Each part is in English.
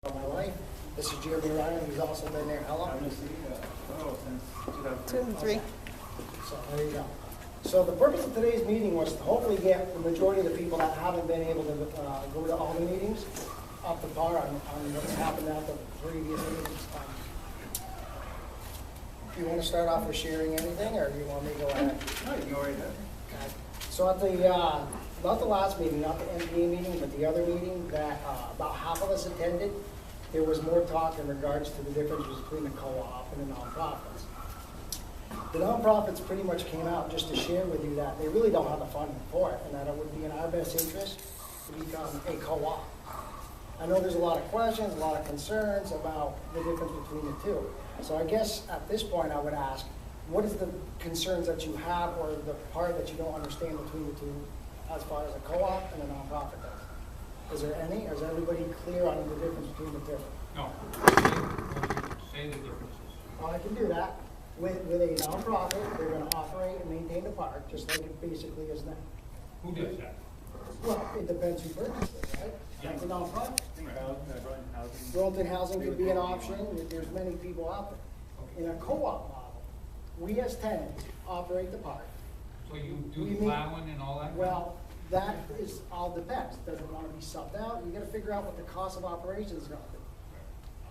My wife, this is Jeremy Ryan, who's also been there how long? Since 2003. So there you go. So the purpose of today's meeting was to hopefully get the majority of the people that haven't been able to go to all the meetings up to par on what's happened at the previous meetings. You want to start off with sharing anything, or do you want me to go ahead? No, you can go right ahead. Okay. So at the, not the last meeting, not the MDA meeting, but the other meeting that about half of us attended, there was more talk in regards to the differences between the co-op and the nonprofits. The nonprofits pretty much came out just to share with you that they really don't have the funding for it, and that it would be in our best interest to become a co-op. I know there's a lot of questions, a lot of concerns about the difference between the two. So I guess at this point I would ask, what is the concerns that you have or the part that you don't understand between the two as far as a co-op and a nonprofit goes? Is there any? Is everybody clear on the difference between the two? No. Say the differences. Well, I can do that. With a nonprofit, they're going to operate and maintain the park, just like it basically is now. Who does that? Well, it depends who purchases it, right? That's a nonprofit. Housing. Burlington Housing could be an option. There's many people out there. In a co-op model, we as tenants operate the park. So you do the plowing and all that? Well, that is all depends. Does it want to be subbed out? You got to figure out what the cost of operations is going to be.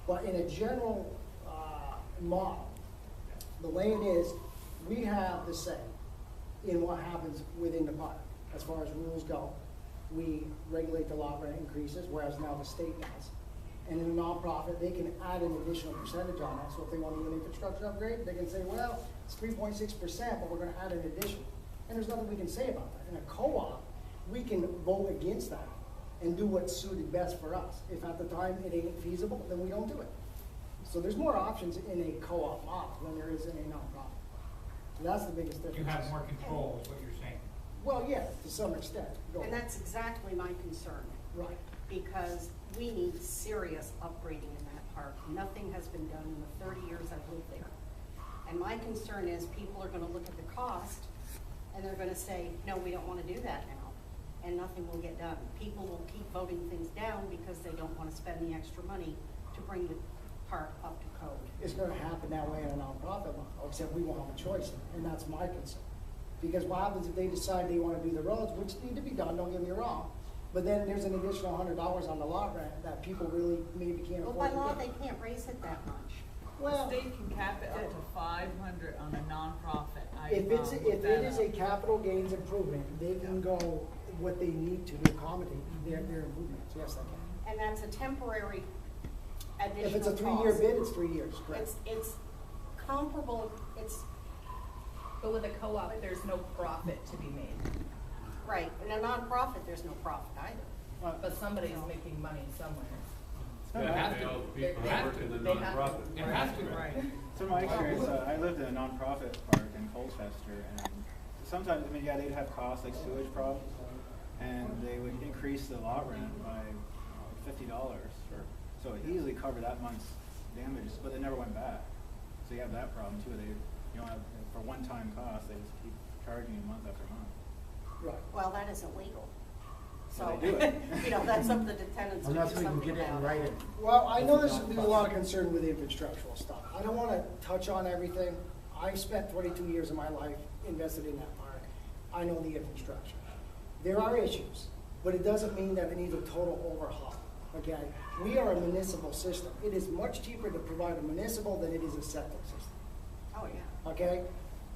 But in a general model, the way it is, we have the say in what happens within the park. As far as rules go, we regulate the lot rent increases, whereas now the state does. And in a nonprofit, they can add an additional percentage on that. So if they want to do an infrastructure upgrade, they can say, well, it's 3.6%, but we're going to add an addition. And there's nothing we can say about that. In a co-op, we can vote against that and do what's suited best for us. If at the time it ain't feasible, then we don't do it. So there's more options in a co-op model than there is in a nonprofit. So that's the biggest difference. You have more control, is what you're saying. Well, yeah, to some extent. Go And on. that's exactly my concern, Right. because we need serious upgrading in that park. Nothing has been done in the 30 years I've lived there. And my concern is people are gonna look at the cost and they're gonna say, no, we don't wanna do that now. And nothing will get done. People will keep voting things down because they don't wanna spend the extra money to bring the park up to code. It's gonna happen that way in a nonprofit model, except we won't have a choice, and that's my concern. Because what happens if they decide they wanna do the roads, which need to be done, don't get me wrong, but then there's an additional $100 on the lot rent that people really maybe can't Well, afford by to law, do. they can't raise it that much. Well, The state can cap it up to 500 on a nonprofit. if it is a capital gains improvement, they can go what they need to accommodate their improvements, yes, they can. And that's a temporary additional If it's a cost. 3-year bid, it's 3 years, correct? It's comparable, But with a co-op, there's no profit to be made. right, in a nonprofit, there's no profit either. But somebody's making money somewhere. It has to. They It has have to. to. the nonprofit. It has to. Right. So my experience, I lived in a nonprofit park in Colchester, and sometimes, I mean, yeah, they'd have costs like sewage problems, and they would increase the lot rent by $50, so it easily covered that month's damages, but they never went back. So you have that problem too. They, you don't have, for one-time cost, they just keep charging you month after month. Right. Well, that isn't legal. So, Well, they do it. you know, that's something the tenants would do Unless we can something get it in about. writing. Well, I know there's a lot of concern with infrastructural stuff. I don't want to touch on everything. I spent 22 years of my life invested in that park. I know the infrastructure. There are issues, but it doesn't mean that it needs a total overhaul, okay? We are a municipal system. It is much cheaper to provide a municipal than it is a septic system, Oh, yeah. okay?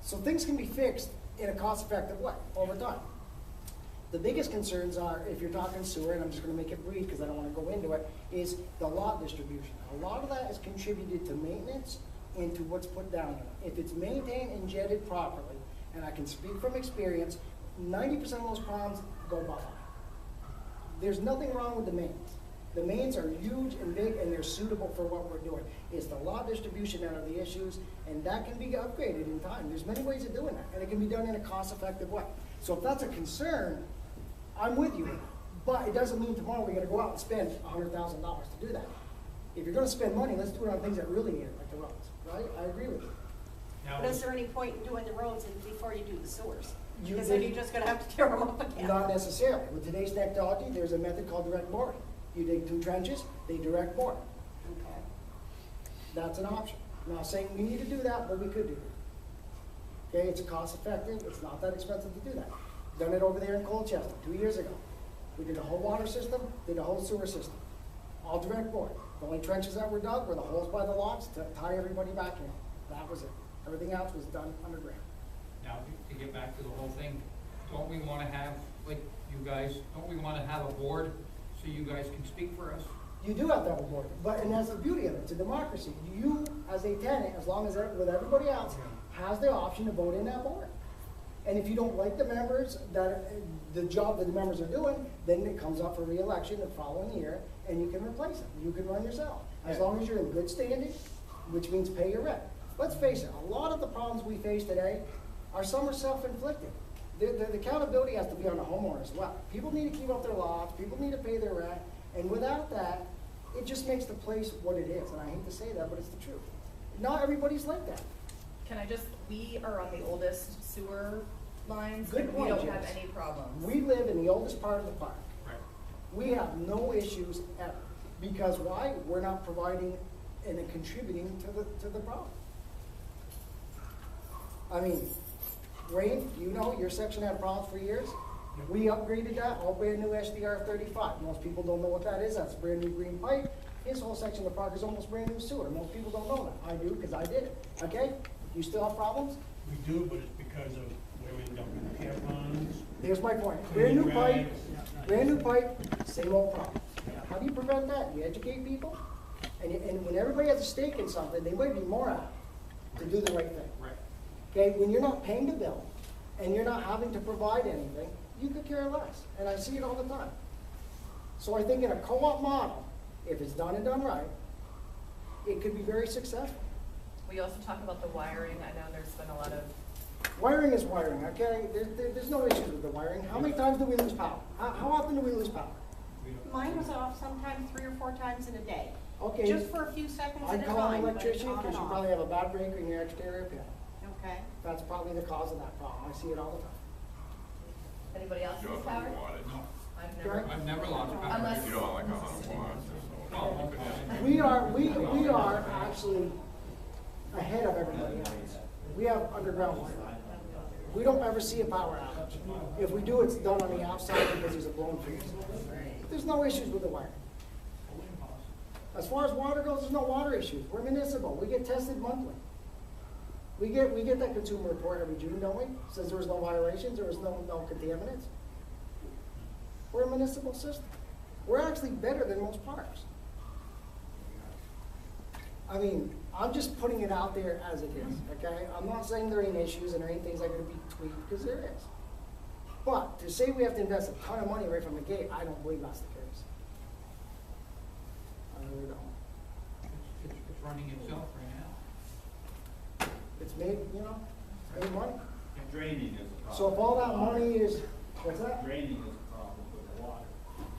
So things can be fixed in a cost-effective way over time. The biggest concerns are, if you're talking sewer, and I'm just gonna make it brief because I don't wanna go into it, is the lot distribution. A lot of that is contributed to maintenance and to what's put down there. If it's maintained and jetted properly, and I can speak from experience, 90% of those ponds go by. There's nothing wrong with the mains. The mains are huge and big and they're suitable for what we're doing. It's the lot distribution that are the issues, and that can be upgraded in time. There's many ways of doing that, and it can be done in a cost-effective way. So if that's a concern, I'm with you, but it doesn't mean tomorrow we're gonna go out and spend $100,000 to do that. If you're gonna spend money, let's do it on things that really need it, like the roads, right? I agree with you. Now, But is there any point in doing the roads before you do the sewers? You Because then did- you're just gonna have to tear them up again. Not necessarily. With today's technology, there's a method called direct boring. You dig 2 trenches, they direct more. Okay. That's an option. I'm not saying we need to do that, but we could do that. Okay, it's cost effective, it's not that expensive to do that. Done it over there in Colchester 2 years ago. We did a whole water system, did a whole sewer system, all direct bore. The only trenches that were dug were the holes by the lots to tie everybody back in. That was it. Everything else was done underground. Now, to get back to the whole thing, don't we wanna have, like, you guys, don't we wanna have a board so you guys can speak for us? You do have to have a board, but, and that's the beauty of it, it's a democracy. You, as a tenant, as long as, with everybody else, has the option to vote in that board. And if you don't like the members, the job that the members are doing, then it comes up for re-election the following year, and you can replace them. You can run yourself, as long as you're in good standing, which means pay your rent. Let's face it, a lot of the problems we face today some are self-inflicted. The accountability has to be on the homeowner as well. People need to keep up their lots, people need to pay their rent, and without that, it just makes the place what it is. And I hate to say that, but it's the truth. Not everybody's like that. Can I just, we are on the oldest sewer lines, Good and we point, don't have Jess. any problems. We live in the oldest part of the park. Right. We have no issues ever. Because why? We're not providing and contributing to the problem. I mean, Wayne, you know, your section had problems for years. We upgraded that, all brand new SDR 35. Most people don't know what that is. That's brand new green pipe. His whole section of the park is almost brand new sewer. Most people don't know that. I do, because I did it. Okay? You still have problems? We do, but it's because of women dumping repair ponds. Here's my point. Brand new pipe, same old problem. How do you prevent that? You educate people, and when everybody has a stake in something, they might be more apt to do the right thing. Right. Okay, when you're not paying the bill, and you're not having to provide anything, you could care less, and I see it all the time. So I think in a co-op model, if it's done and done right, it could be very successful. We also talk about the wiring. I know there's been a lot of, Wiring is wiring, okay? There's no issues with the wiring. How many times do we lose power? How often do we lose power? We don't- Mine was off sometimes 3 or 4 times in a day. Okay. Just for a few seconds at I'd a call an time, but it's electrician, on because and you off. probably have a bad breaker in your exterior panel. Okay. That's probably the cause of that problem. I see it all the time. anybody else You has don't have power? any wattage. No, I've Correct. never, I've never lost power. Unless- You don't have like 100 watts or so. Oh, okay. We are actually ahead of everybody else. We have underground wiring. We don't ever see a power outage. If we do, it's done on the outside because there's a blown fuse. There's no issues with the wiring. As far as water goes, there's no water issues. We're municipal. We get tested monthly. We get that consumer report every June, don't we? Says there was no violations, there was no contaminants. We're a municipal system. We're actually better than most parks. I mean, I'm just putting it out there as it is, okay? I'm not saying there ain't issues and there ain't things that are gonna be tweaked, because there is. But to say we have to invest a ton of money right from the gate, I don't believe that's the case. I really don't. It's running itself right now. It's made, made money. Draining is a problem. So if all that money is, what's that? Draining is a problem with the water.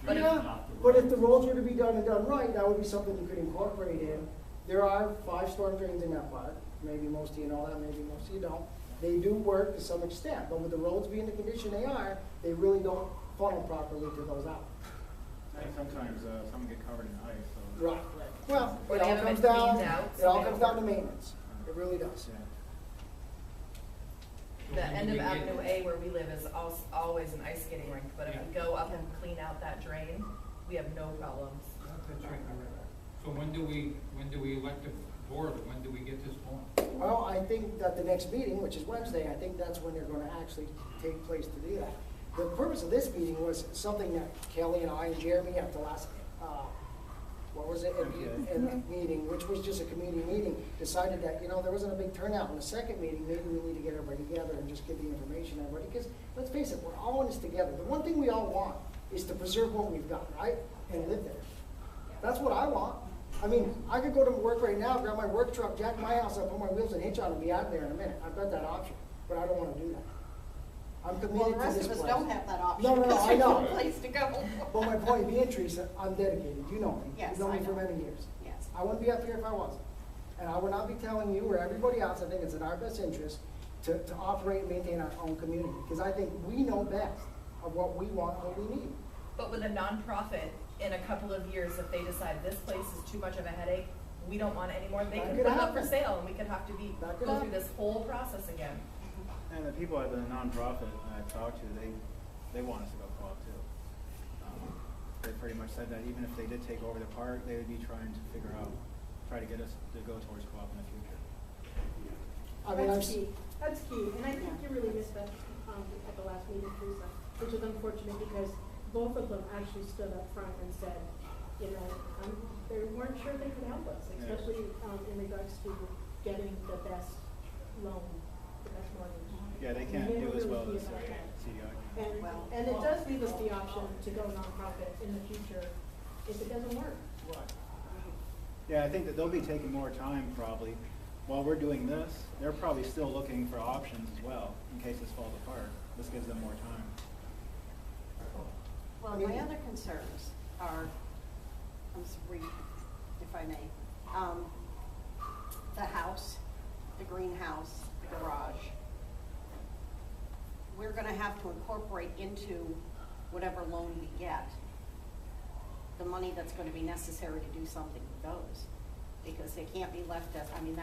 But Draining's Yeah, not the but if right- the roads were to be done and done right, that would be something you could incorporate in. There are 5 storm drains in that park. Maybe most of you know that, maybe most of you don't. They do work to some extent, but with the roads being the condition they are, they really don't funnel properly to those outlets. And sometimes, some get covered in ice, so. Right. Well, Or it they all haven't comes been down, cleaned out, it so all they comes don't down to work. maintenance. It really does. Yeah. So the when end do of we get- Avenue A where we live is always an ice skating rink, but if we Yeah. go up and clean out that drain, we have no problems. That's right. So when do we elect a board, or when do we get this going? Well, I think that the next meeting, which is Wednesday, I think that's when they're gonna actually take place to do that. The purpose of this meeting was something that Kelly and I and Jeremy at the last, what was it, in the meeting, which was just a community meeting, decided that, there wasn't a big turnout in the second meeting, maybe we need to get everybody together and just give the information to everybody, because, let's face it, we're all in this together. The one thing we all want is to preserve what we've got, right, and live there. That's what I want. I mean, I could go to work right now, grab my work truck, jack my house up, put my wheels and hitch on and be out of there in a minute. I've got that option, but I don't wanna do that. I'm Well, committed the to rest this of us place. don't have that option. No, I because there's know. no place to go. But my point being, Teresa, I'm dedicated, you know me. Yes, You've known I me for know. many years. Yes. I wouldn't be up here if I wasn't. And I would not be telling you or everybody else, I think it's in our best interest to operate and maintain our own community. Because I think we know best of what we want, and what we need. But with a nonprofit, in a couple of years, if they decide this place is too much of a headache, we don't want any more, they That can could put it up for happen. sale, and we could have to That could go through happen. this whole process again. And the people at the nonprofit I've talked to, they want us to go co-op too. They pretty much said that even if they did take over the park, they would be trying to try to get us to go towards co-op in the future. I mean, That's key, that's key, and I think you really missed that, at the last meeting, Teresa, which is unfortunate because both of them actually stood up front and said, you know, they weren't sure they could help us, Yeah. especially, in regards to getting the best loan, the best mortgage. Yeah, they can't And do were as really well key as about that. CDI. And it does leave us the option to go nonprofit in the future if it doesn't work. Yeah, I think that they'll be taking more time probably. While we're doing this, they're probably still looking for options as well, in case this falls apart. This gives them more time. Well, my other concerns are, I'm sorry, if I may, the house, the greenhouse, the garage. We're gonna have to incorporate into whatever loan we get, the money that's gonna be necessary to do something with those. Because they can't be left as, I mean,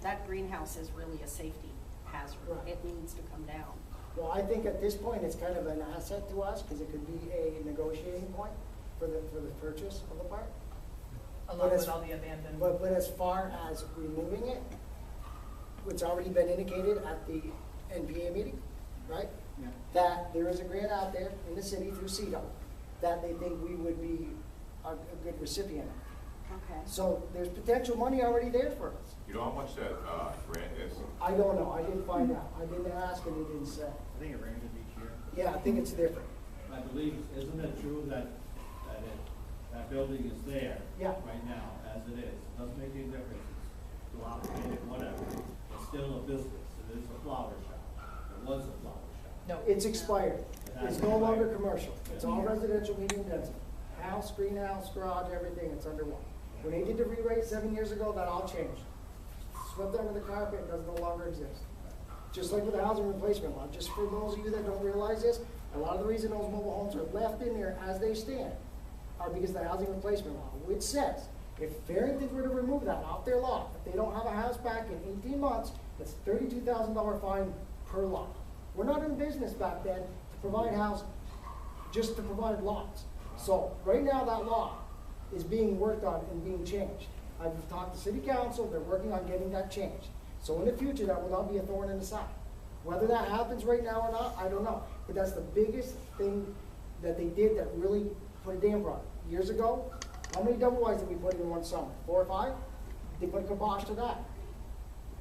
that greenhouse is really a safety hazard. Right. It needs to come down. well, I think at this point, it's kind of an asset to us, because it could be a negotiating point for the purchase of the park. Along But with as- all the abandoned. But as far as removing it, it's already been indicated at the NPA meeting, right? Yeah. That there is a grant out there in the city through CEDO that they think we would be a good recipient of. Okay. So there's potential money already there for us. You know how much that, grant is? I don't know, I didn't find out, I didn't ask and they didn't say. I think it ranges each year. Yeah, I think it's different. I believe, isn't it true that that building is there? Yeah. Right now, as it is, it doesn't make any difference, it's dilapidated, whatever, it's still a business, it is a flower shop, it was a flower shop. No, It's expired, has it's no longer expired. commercial, it's all residential medium density. House, greenhouse, garage, everything, it's under one. When they did the re-rate 7 years ago, that all changed. Swept under the carpet, it does no longer exist. Just like with the housing replacement law, just for those of you that don't realize this, a lot of the reason those mobile homes are left in there as they stand are because of the housing replacement law, which says, if Farrington were to remove that off their lot, if they don't have a house back in 18 months, it's $32,000 fine per lot. We're not in business back then to provide housing, just to provide lots. So, right now, that law is being worked on and being changed. I've talked to city council, they're working on getting that changed. So in the future, that will not be a thorn in the side. Whether that happens right now or not, I don't know. But that's the biggest thing that they did that really put a damper on it. Years ago, how many double wides did we put in one summer? 4 or 5? They put a kibosh to that.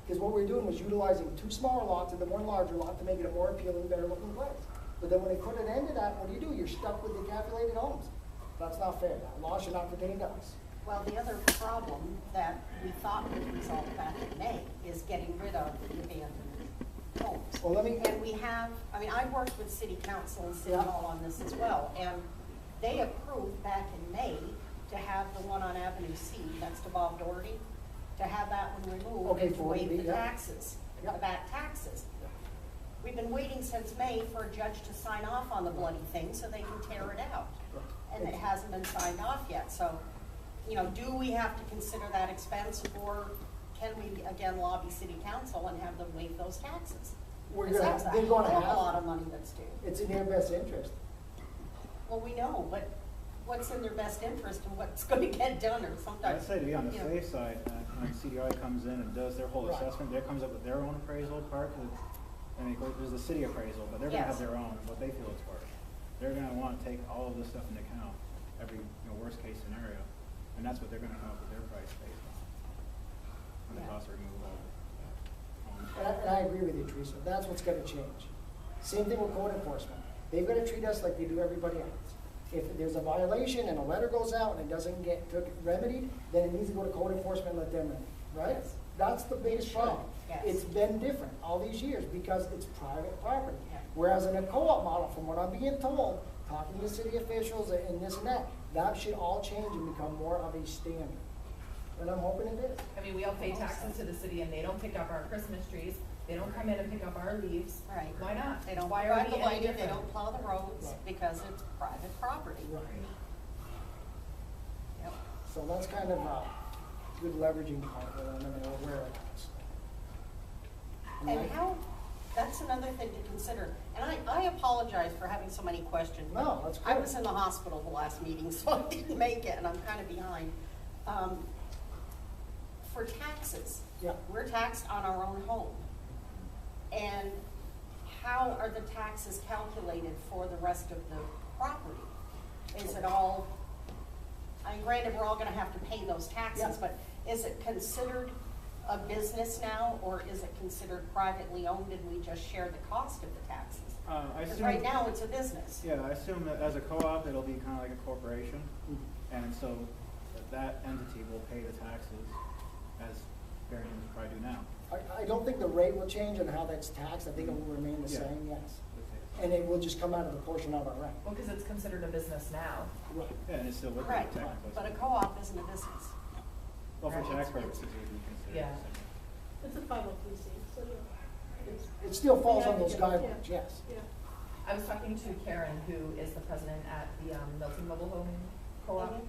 Because what we were doing was utilizing 2 smaller lots and then 1 larger lot to make it a more appealing, better looking place. But then when they put an end to that, what do? You're stuck with decapitated homes. That's not fair. That law should not pertain to us. Well, the other problem that we thought was resolved back in May is getting rid of the abandoned homes. Well, let me- And we have, I mean, I worked with city council and city Yeah. hall on this as well, and they approved back in May to have the one on Avenue C, that's to Bob Doherty, to have that one removed Okay, and to for waive the- the yeah. taxes, the Yeah. back taxes. We've been waiting since May for a judge to sign off on the bloody thing so they can tear it out. And it hasn't been signed off yet, so, you know, do we have to consider that expense, or can we again lobby city council and have them waive those taxes? We're 'Cause gonna- that's a they're gonna hell of a have lot to. of money that's due. It's in their best interest. Well, we know, but what's in their best interest and what's gonna get done, or I'd sometimes. say to be on the you know, safe side, when CDI comes in and does their whole Right. assessment, they comes up with their own appraisal part, 'cause I mean, there's the city appraisal, but they're gonna have Yes. their own, what they feel it's worth. They're gonna wanna take all of this stuff into account, every, worst case scenario, and that's what they're gonna come up with their price based on the Yeah. cost of removal. And I agree with you, Teresa, that's what's gonna change. Same thing with code enforcement. They've gotta treat us like they do everybody else. If there's a violation and a letter goes out and it doesn't get remedied, then it needs to go to code enforcement and let them remedy, right? Yes. That's the biggest should, problem. yes. It's been different all these years because it's private property. Yeah. Whereas in a co-op model, from what I'm being told, talking to city officials and this and that should all change and become more of a standard. And I'm hoping it is. I mean, we all pay taxes to the city and they don't pick up our Christmas trees, they don't come in and pick up our leaves. Right. Why not? They don't Why are provide we the any lighting, they different? don't plow the roads, Right. because it's private property. Right. So that's kind of a good leveraging part that I'm aware of. And how, that's another thing to consider. And I apologize for having so many questions. but No, that's I good. was in the hospital the last meeting, so I didn't make it, and I'm kind of behind. For taxes. Yeah. We're taxed on our own home. And how are the taxes calculated for the rest of the property? Is it all, I mean, granted, we're all gonna have to pay those taxes, Yeah. but is it considered a business now, or is it considered privately owned and we just share the cost of the taxes? I Because assume. right now, it's a business. Yeah, I assume that as a co-op, it'll be kind of like a corporation, and so that entity will pay the taxes as Farrington's probably do now. I don't think the rate will change on how that's taxed. I think it will remain the Yeah. same, yes. And it will just come out of the portion of our rent. Well, because it's considered a business now. Right. Yeah, and it's still liquid Correct, technically. but a co-op isn't a business. Well, for Right. tax purposes, it would be considered. Yeah. the same. It's a 503C, so yeah. It's- It still falls Yeah, on those yeah, guidelines, yeah. yes. Yeah. I was talking to Karen, who is the president at the Milton Mobile Home Co-op, Mhm.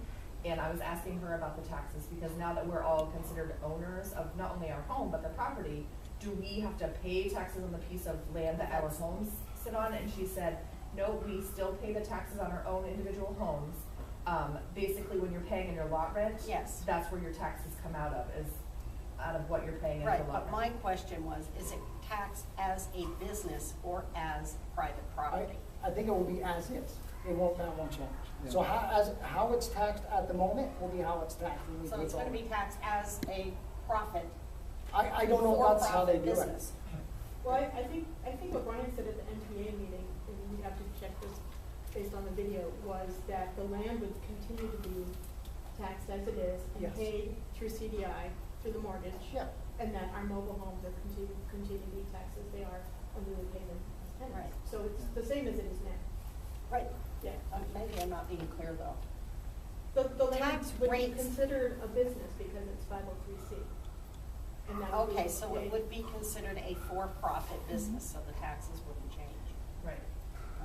and I was asking her about the taxes, because now that we're all considered owners of not only our home, but the property, do we have to pay taxes on the piece of land that our homes sit on? And she said, no, we still pay the taxes on our own individual homes. Basically, when you're paying in your lot rent, Yes. that's where your taxes come out of, is out of what you're paying in Right, the lot but rent. my question was, is it taxed as a business or as private property? I think it will be as is. It won't, that won't change. So Yeah. how it's taxed at the moment will be how it's taxed when we So take it's gonna over. be taxed as a profit. I don't know if that's how they do it. For-profit business. Well, I think what Brian said at the NPA meeting, and we have to check this based on the video, was that the land would continue to be taxed as it is and Yes. paid through CDI, through the mortgage. Yeah. And that our mobile homes are continue to be taxed as they are, and we would pay them as tenants. Right. So it's the same as it is now, Right, yeah. maybe I'm not being clear though. The land Tax would be rates. considered a business because it's 503C. And that would be Okay, so it paid- would be considered a for-profit business, so the taxes wouldn't change. Right.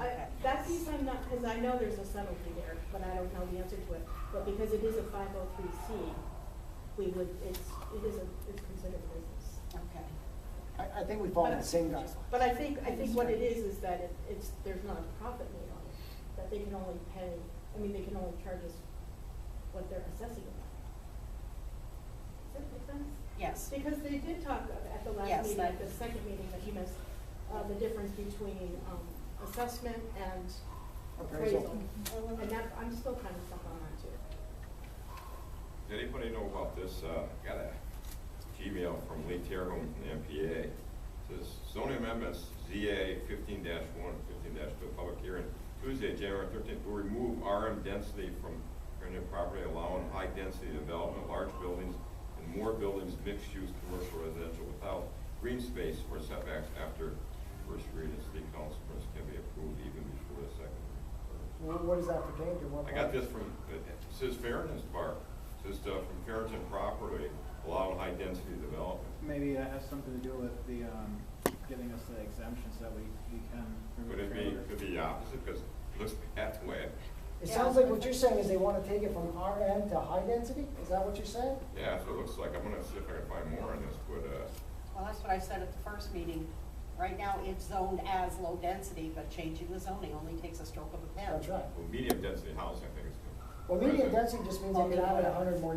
Okay. That piece I'm not, because I know there's a subtlety there, but I don't know the answer to it. But because it is a 503C, it's considered a business. Okay. I think we follow the same guidelines. But I think what it is that there's not a profit made on it, that they can only pay, they can only charge us what they're assessing it on. Does that make sense? Yes, Because they did talk at the last Yes, meeting, that- at the second meeting that you missed, the difference between, assessment and Appraisal. appraisal. And that, I'm still kind of stuck on that too. Does anybody know about this? Got a Gmail from Lee Terhome from the MPA. It says zoning amendments ZA 15-1, 15-2, public hearing Tuesday, January 13th, will remove RM density from rental property, allowing high density development, large buildings, and more buildings, mixed use, commercial, residential, without green space or setbacks after first reading. City council can be approved even before the second reading. What does that pertain to? What I got this from, it says Farrington's Park, it says from Farrington property, allowing high density development. Maybe that has something to do with the, giving us the exemptions that we can remove. Could it be, trailers. could be the opposite, because it looks that way. It sounds like what you're saying is they want to take it from RM to high density? Is that what you're saying? Yeah, so it looks like, I'm gonna see if I can find more on this, but, well, that's what I said at the first meeting. Right now, it's zoned as low density, but changing the zoning only takes a stroke of a pen. That's right. well, medium density housing, I think it's. Well, medium density just means they could add Well, 100 more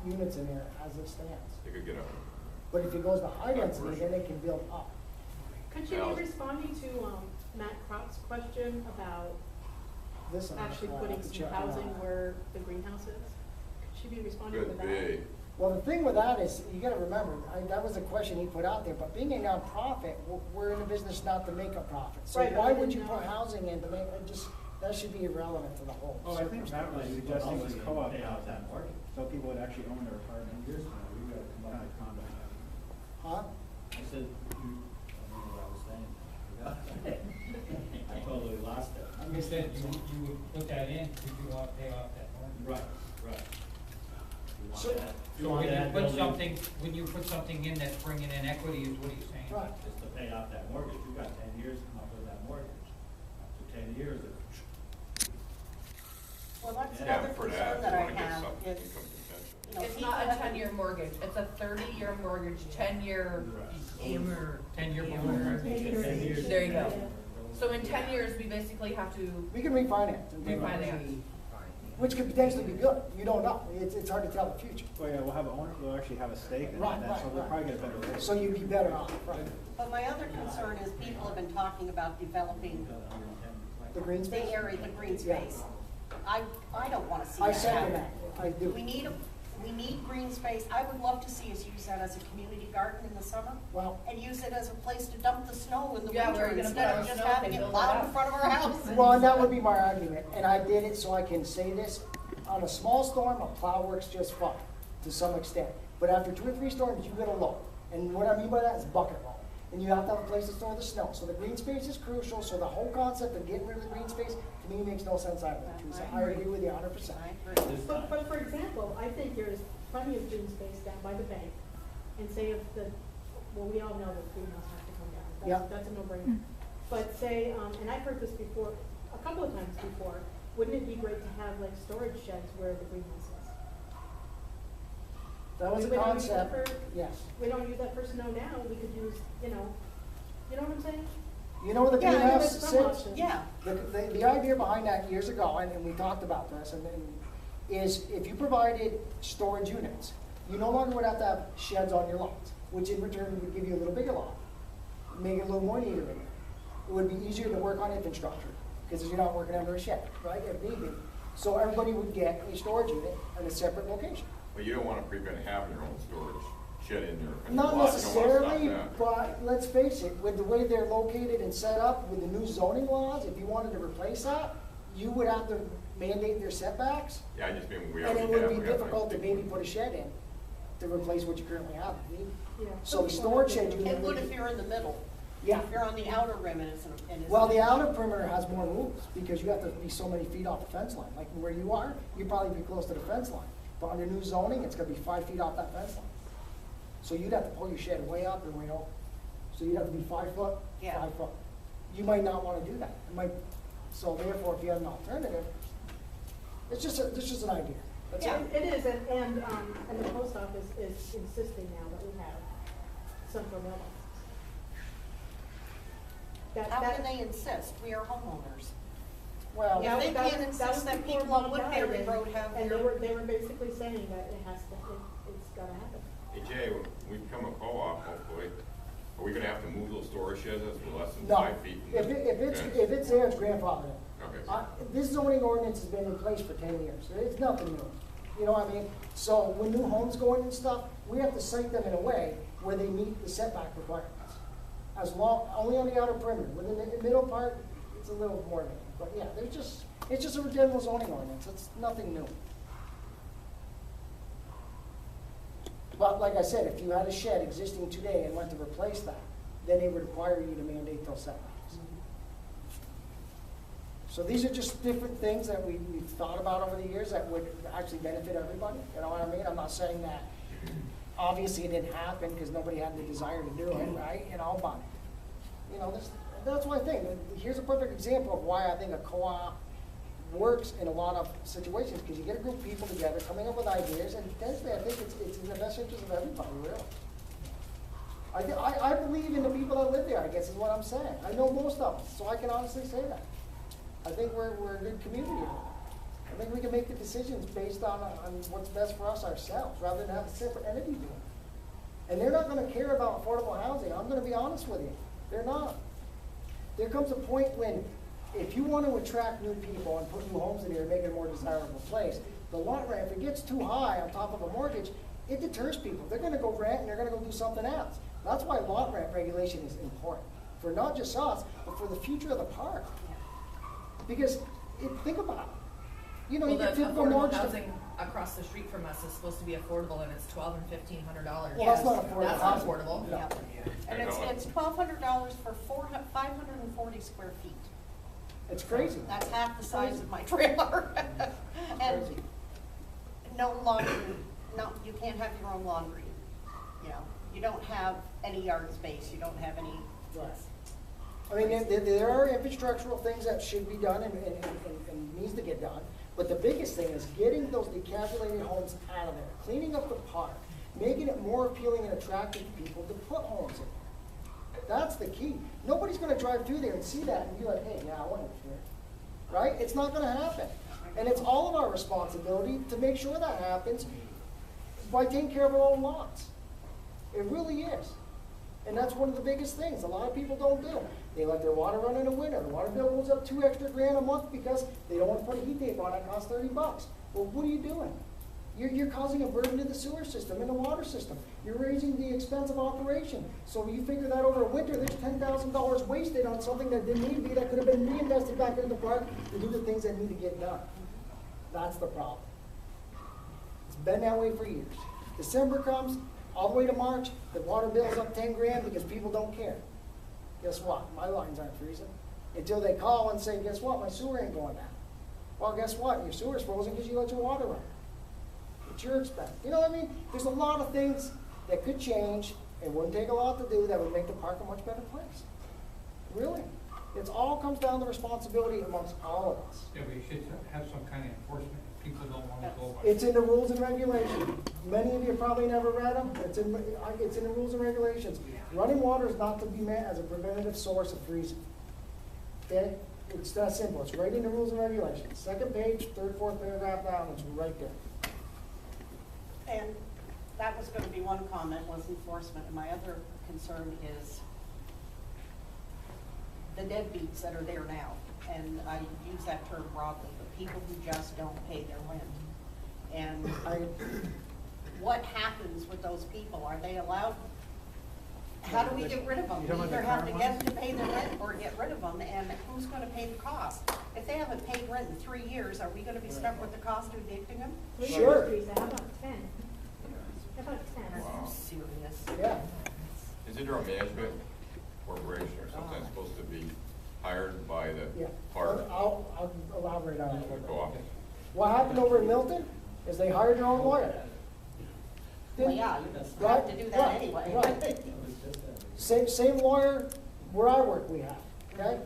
units in there as it stands. They could get a, But if it goes to high density, then they can build up. Could you Yeah. be responding to Matt Crott's question about This one, actually I putting have to some check it housing out. where the greenhouse is? Could she be responding to could that? be, Well, the thing with that is, you gotta remember, that was a question he put out there, but being a nonprofit, we're in a business not to make a profit. So Right, but why I would didn't you put know. housing in to make, that should be irrelevant to the whole. Oh, I think Matt was suggesting was co-op Pay out housing, that mortgage. so people would actually own their apartment. Years from now, we gotta come Kind up of condo housing. Huh? I said, I don't know what I was saying. I totally lost it. You said you would put that in if you want to pay off that mortgage. Right. You want So- that- you So want when you that put building something, when you put something in that's bringing in equity is what he's saying. Right. Just to pay off that mortgage, you got 10 years to come up with that mortgage. After 10 years, Well, that's yeah, another for concern that, that you I wanna get have, something it's, income potential. you know, It's people not a have- 10-year mortgage, it's a 30-year mortgage, 10-year. 10-year There you go. So in 10 years, we basically have to We can refinance. and do that. refinance. Which could potentially be good. You don't know. It's hard to tell the future. Well, yeah, we'll actually have a stake in Right, that, right, so we'll right. probably get a better rate. So you'd be better off, right? But my other concern is people have been talking about developing The green space? the area, the green space. I don't wanna see I that second happen. that. I do. We need green space. I would love to see us use that as a community garden in the summer. Well- And use it as a place to dump the snow in the Yeah, winter where are you gonna instead put of our just snow having and it build it plowed up? in front of our house. Well, and that would be my argument, and I did it so I can say this. On a small storm, a plow works just fine, to some extent. But after 2 or 3 storms, you get a load. And what I mean by that is bucket load. And you have to have a place to store the snow. So the green space is crucial, so the whole concept of getting rid of the green space, to me, makes no sense either, Teresa. I agree with you 100%. I agree. But for example, I think there's plenty of green space down by the bank, and say if well, we all know that greenhouse has to come down. Yeah. That's a no-brainer. But say, and I've heard this before, a couple of times before, wouldn't it be great to have like storage sheds where the greenhouse is? That was a We don't use that concept, for- yes. We don't use that for snow now, we could use, you know what I'm saying? You know where the Yeah, I mean, greenhouse that's some sits? option. Yeah. The idea behind that years ago, and we talked about this, is if you provided storage units, you no longer would have to have sheds on your lots, which in return would give you a little bigger lot, make it a little more neater in there. It would be easier to work on infrastructure, because you're not working under a shed, right, if need be. So everybody would get a storage unit in a separate location. But you don't want to prevent having your own storage shed in your. in your Not lot. You don't wanna stop necessarily, that. but let's face it, with the way they're located and set up, with the new zoning laws, if you wanted to replace that, you would have to mandate their setbacks, Yeah, I just mean, we and already it have. would be we have difficult to like- maybe put a shed in to replace what you currently have. Yeah. So a storage shed unit It would if you're in the middle. Yeah. If you're on the outer rim and it's. Well, the outer perimeter has more rules, because you have to be so many feet off the fence line. Like where you are, you'd probably be close to the fence line. But under new zoning, it's gonna be 5 feet off that fence line. So you'd have to pull your shed way up and way over. So you'd have to be 5 foot, Yeah. 5 foot. You might not wanna do that. It might, so therefore, if you have an alternative, it's just an idea. That's Yeah. it. It is, and the post office is insisting now that we have central mailboxes. How can they insist? We are homeowners. Well, Yeah. they That- can't that insist was that before people on we Woodbury died, Road have and their- they were basically saying that it's gotta happen. Hey Jay, when we become a co-op, hopefully, are we gonna have to move those storage sheds as to less than no. 5 feet? from If the it's, fence? if it's there, it's grandfathered in. Okay. This zoning ordinance has been in place for 10 years. It's nothing new. You know what I mean? So when new homes go in and stuff, we have to site them in a way where they meet the setback requirements. Only on the outer perimeter. Within the middle part, it's a little more than, but yeah, it's just a general zoning ordinance. It's nothing new. But like I said, if you had a shed existing today and went to replace that, then they would require you to mandate those setbacks. So these are just different things that we've thought about over the years that would actually benefit everybody, you know what I mean? I'm not saying that, obviously it didn't happen because nobody had the desire to do it, right? You know, but, you know, that's one thing. Here's a perfect example of why I think a co-op works in a lot of situations, because you get a group of people together coming up with ideas, and potentially I think it's in the best interest of everybody, really. I believe in the people that live there, I guess is what I'm saying. I know most of them, so I can honestly say that. I think we're a good community here. I think we can make the decisions based on what's best for us ourselves, rather than have a separate entity do it. And they're not gonna care about affordable housing, I'm gonna be honest with you. They're not. There comes a point when, if you want to attract new people and put new homes in here and make it a more desirable place, the lot rent, if it gets too high on top of a mortgage, it deters people. They're gonna go rent and they're gonna go do something else. That's why lot rent regulation is important, for not just us, but for the future of the park. Because, think about it. You know, you Well, get the typical affordable mortgage. housing across the street from us is supposed to be affordable, and it's $1,200 and $1,500. Well, that's not affordable. That's not housing. affordable. No. Yeah. And it's $1,200 for 540 square feet. It's crazy. That's half the size of my trailer. And Crazy. no laundry, no, you can't have your own laundry. You know, you don't have any yard space, you don't have any. Right. I mean, there are infrastructural things that should be done and needs to get done, But the biggest thing is getting those decapitated homes out of there, cleaning up the park, making it more appealing and attractive to people to put homes in there. That's the key. Nobody's gonna drive through there and see that and be like, hey, yeah, I want to live here. Right? It's not gonna happen. And it's all of our responsibility to make sure that happens by taking care of our own lots. It really is. And that's one of the biggest things a lot of people don't do. They let their water run in the winter. The water bill goes up $2 extra grand a month because they don't want to put a heat tape on it. It costs $30. Well, what are you doing? You're causing a burden to the sewer system and the water system. You're raising the expense of operation. So you figure that over a winter, there's $10,000 wasted on something that didn't need to be, that could have been reinvested back into the park to do the things that need to get done. That's the problem. It's been that way for years. December comes, all the way to March, the water bill's up 10 grand because people don't care. Guess what? My lines aren't freezing. Until they call and say, guess what? My sewer ain't going down. Well, guess what? Your sewer's frozen because you let your water run. It's your expense. You know what I mean? There's a lot of things that could change. It wouldn't take a lot to do that would make the park a much better place. Really. It all comes down to responsibility amongst all of us. Yeah, we should have some kind of enforcement. People don't want to go by. It's in the rules and regulations. Many of you probably never read them. It's in the rules and regulations. Running water is not to be meant as a preventative source of freezing. Okay? It's that simple. It's right in the rules and regulations. Second page, third, fourth paragraph down, it's right there. And that was gonna be one comment, was enforcement, and my other concern is the deadbeats that are there now, and I use that term broadly, the people who just don't pay their rent. And what happens with those people? Are they allowed? How do we get rid of them? You talking We about either the have to current get them ones? to pay their rent or get rid of them, and who's gonna pay the cost? If they haven't paid rent in 3 years, are we gonna be stuck with the cost of evicting them? Sure. Teresa, how about 10? How about 10? Are you serious? Yeah. Isn't there a management corporation or something that's supposed to be hired by the Yeah. park? I'll elaborate on The it. co-op? What happened over in Milton is they hired their own lawyer. Well, yeah, you have to do that Right, anyway. right. Same lawyer where I work we have, okay?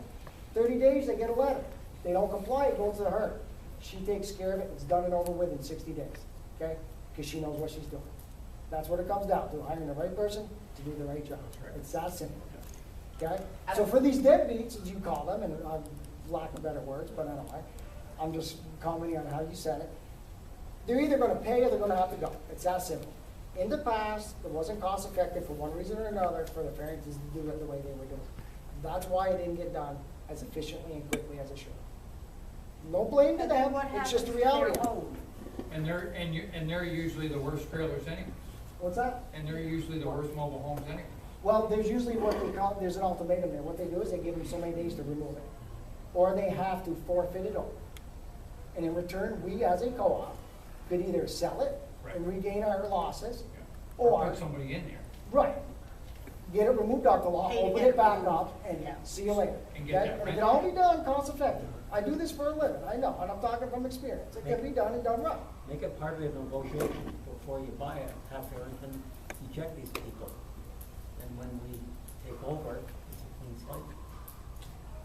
30 days, they get a letter. They don't comply, it goes to her. She takes care of it, it's done and over with in 60 days, okay? Because she knows what she's doing. That's what it comes down to, hiring the right person to do the right job. It's that simple, okay? So for these deadbeats, as you call them, and I lack of better words, but anyway, I'm just commenting on how you said it. They're either gonna pay or they're gonna have to go. It's that simple. In the past, it wasn't cost effective for one reason or another for the Farringtons to do it the way they were doing. That's why it didn't get done as efficiently and quickly as it should. No blame to And then them, what it's just happens the to reality. their home? And they're usually the worst trailers anyway. What's that? And they're usually the worst mobile homes anyway. Well, there's usually what they call, there's an ultimatum there. What they do is they give them so many days to remove it. Or they have to forfeit it over. And in return, we as a co-op could either sell it and regain our losses, Or or, put somebody in there. right, get it removed off the lot, Pay to open get it back removed. up, and Yeah. see you later. And get Okay? that And it rent. can all be done cost effective. I do this for a living, I know, and I'm talking from experience. It can be done and done right. Make it part of the negotiation before you buy it, have Farrington eject these people. And when we take over, it's a clean slate.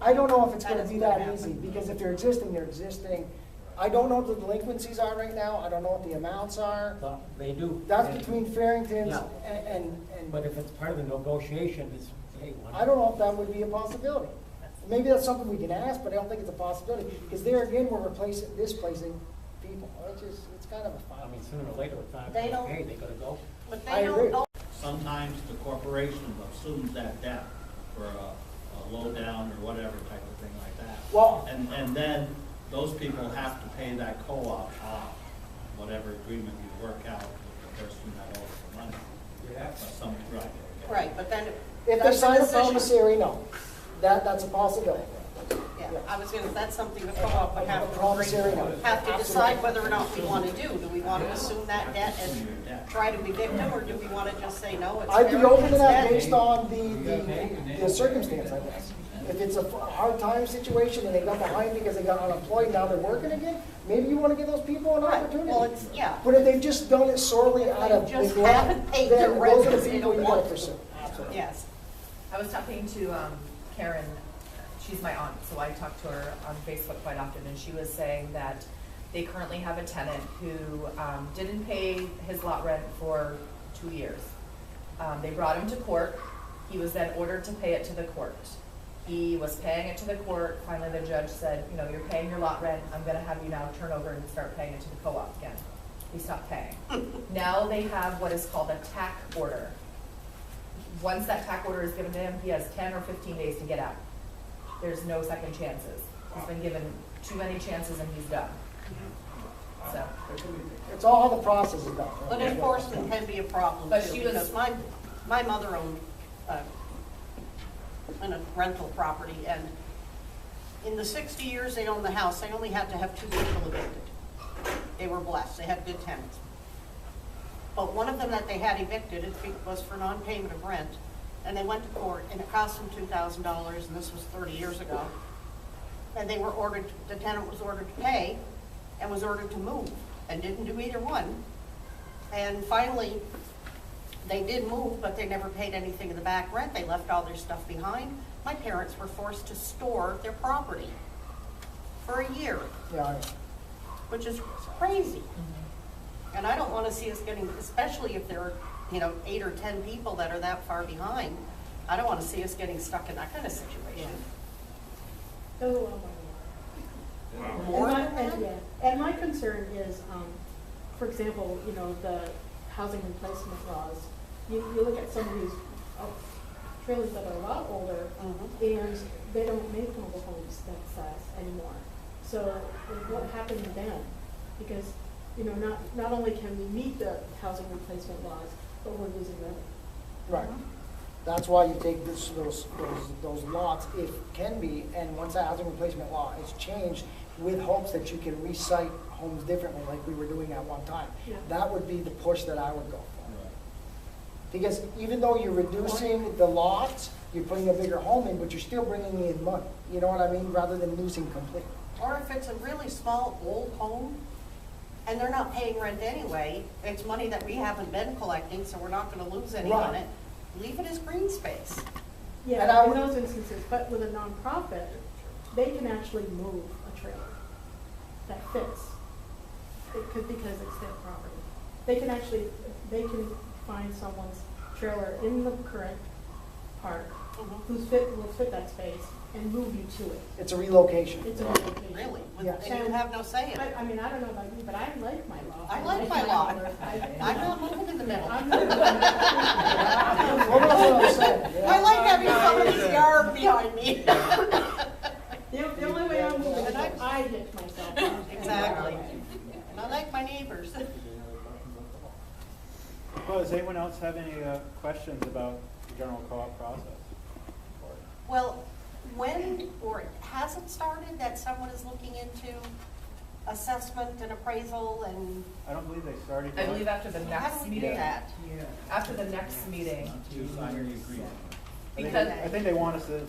I don't know if it's That gonna is be gonna that easy, happen. because if they're existing, they're existing. I don't know what the delinquencies are right now, I don't know what the amounts are. But they do. That's and- between Farrington's Yeah. and, But if it's part of the negotiation, it's, hey, why not? I don't know if that would be a possibility. Maybe that's something we can ask, but I don't think it's a possibility, because there again, we're displacing people. It's kind of a I fine. mean, sooner or later, it's not They gonna don't- pay, they gotta go. But I they agree. don't know. Sometimes the corporation assumes that debt for a low down or whatever type of thing like that. Well- And then those people have to pay that co-op off, whatever agreement you work out with the person that owes the money. Yeah. Right. Right, but then. If they that's sign a decision. promissory note, that's a possibility. Yeah, I was gonna, that's something the co-op would have A to agree, promissory note. have to decide whether or not we wanna do. Do we wanna assume that debt and try to evict them, or do we wanna just say, no, it's I'd be open to that Farrington's based debt? on the circumstance, I guess. If it's a hard time situation and they got behind because they got unemployed, now they're working again, maybe you wanna give those people an Right, opportunity. well, it's, yeah. But if they've just done it solely out of They just neglect, haven't paid their then rent those are the because they people don't you gotta want to. pursue. Absolutely. Yes. I was talking to Karen, she's my aunt, so I talk to her on Facebook quite often, and she was saying that They currently have a tenant who didn't pay his lot rent for 2 years. They brought him to court. He was then ordered to pay it to the court. He was paying it to the court. Finally, the judge said, you know, you're paying your lot rent. I'm gonna have you now turn over and start paying it to the co-op again. He stopped paying. Now they have what is called a TAC order. Once that TAC order is given to him, he has 10 or 15 days to get out. There's no second chances. He's been given too many chances and he's done. So, It's all how the process is done. But enforcement can be a problem But too, she was- because my mother owned a rental property, and in the 60 years they owned the house, they only had to have 2 people evicted. They were blessed, they had good tenants. But one of them that they had evicted, it was for non-payment of rent, and they went to court, and it cost them $2,000, and this was 30 years ago. And they were ordered, the tenant was ordered to pay, and was ordered to move, and didn't do either one. And finally, they did move, but they never paid anything in the back rent. They left all their stuff behind. My parents were forced to store their property for a year, Yeah, I know. which is crazy. And I don't want to see us getting, especially if there are, 8 or 10 people that are that far behind, I don't want to see us getting stuck in that kind of situation. Goes a long way. More And my- than that? and, yeah, and my concern is, for example, the housing replacement laws. You look at some of these trailers that are a lot older, and they don't make mobile homes that size anymore. So what happened then? Because, not only can we meet the housing replacement laws, but we're losing revenue. Right. That's why you take those lots, if can be, and once the housing replacement law is changed, with hopes that you can recite homes differently like we were doing at one time. Yeah. That would be the push that I would go for. Because even though you're reducing the lots, you're putting a bigger home in, but you're still bringing in money. You know what I mean? Rather than losing completely. Or if it's a really small, old home, and they're not paying rent anyway, it's money that we haven't been collecting, so we're not gonna lose any on Right. it. Leave it as green space. And I Yeah, in would- those instances, but with a nonprofit, they can actually move a trailer that fits. It could, because it's their property. They can find someone's trailer in the current park will fit that space and move you to it. It's a relocation. It's a relocation. Really? Yes. And you have no say in it. I mean, I don't know about you, but I like my lot. I like my lot. neighborhood. I'm not moving in the middle. I'm I not- Well, that's what I'm saying. Yeah. like having somebody's yard behind me. The only way I'm moving is if I hitch myself up. Exactly. And I like my neighbors. Well, does anyone else have any questions about the general co-op process? Well, when, or has it started that someone is looking into assessment and appraisal and I don't believe they started I yet. believe after the how next do we do meeting, that? after the next meeting, I think they want us to,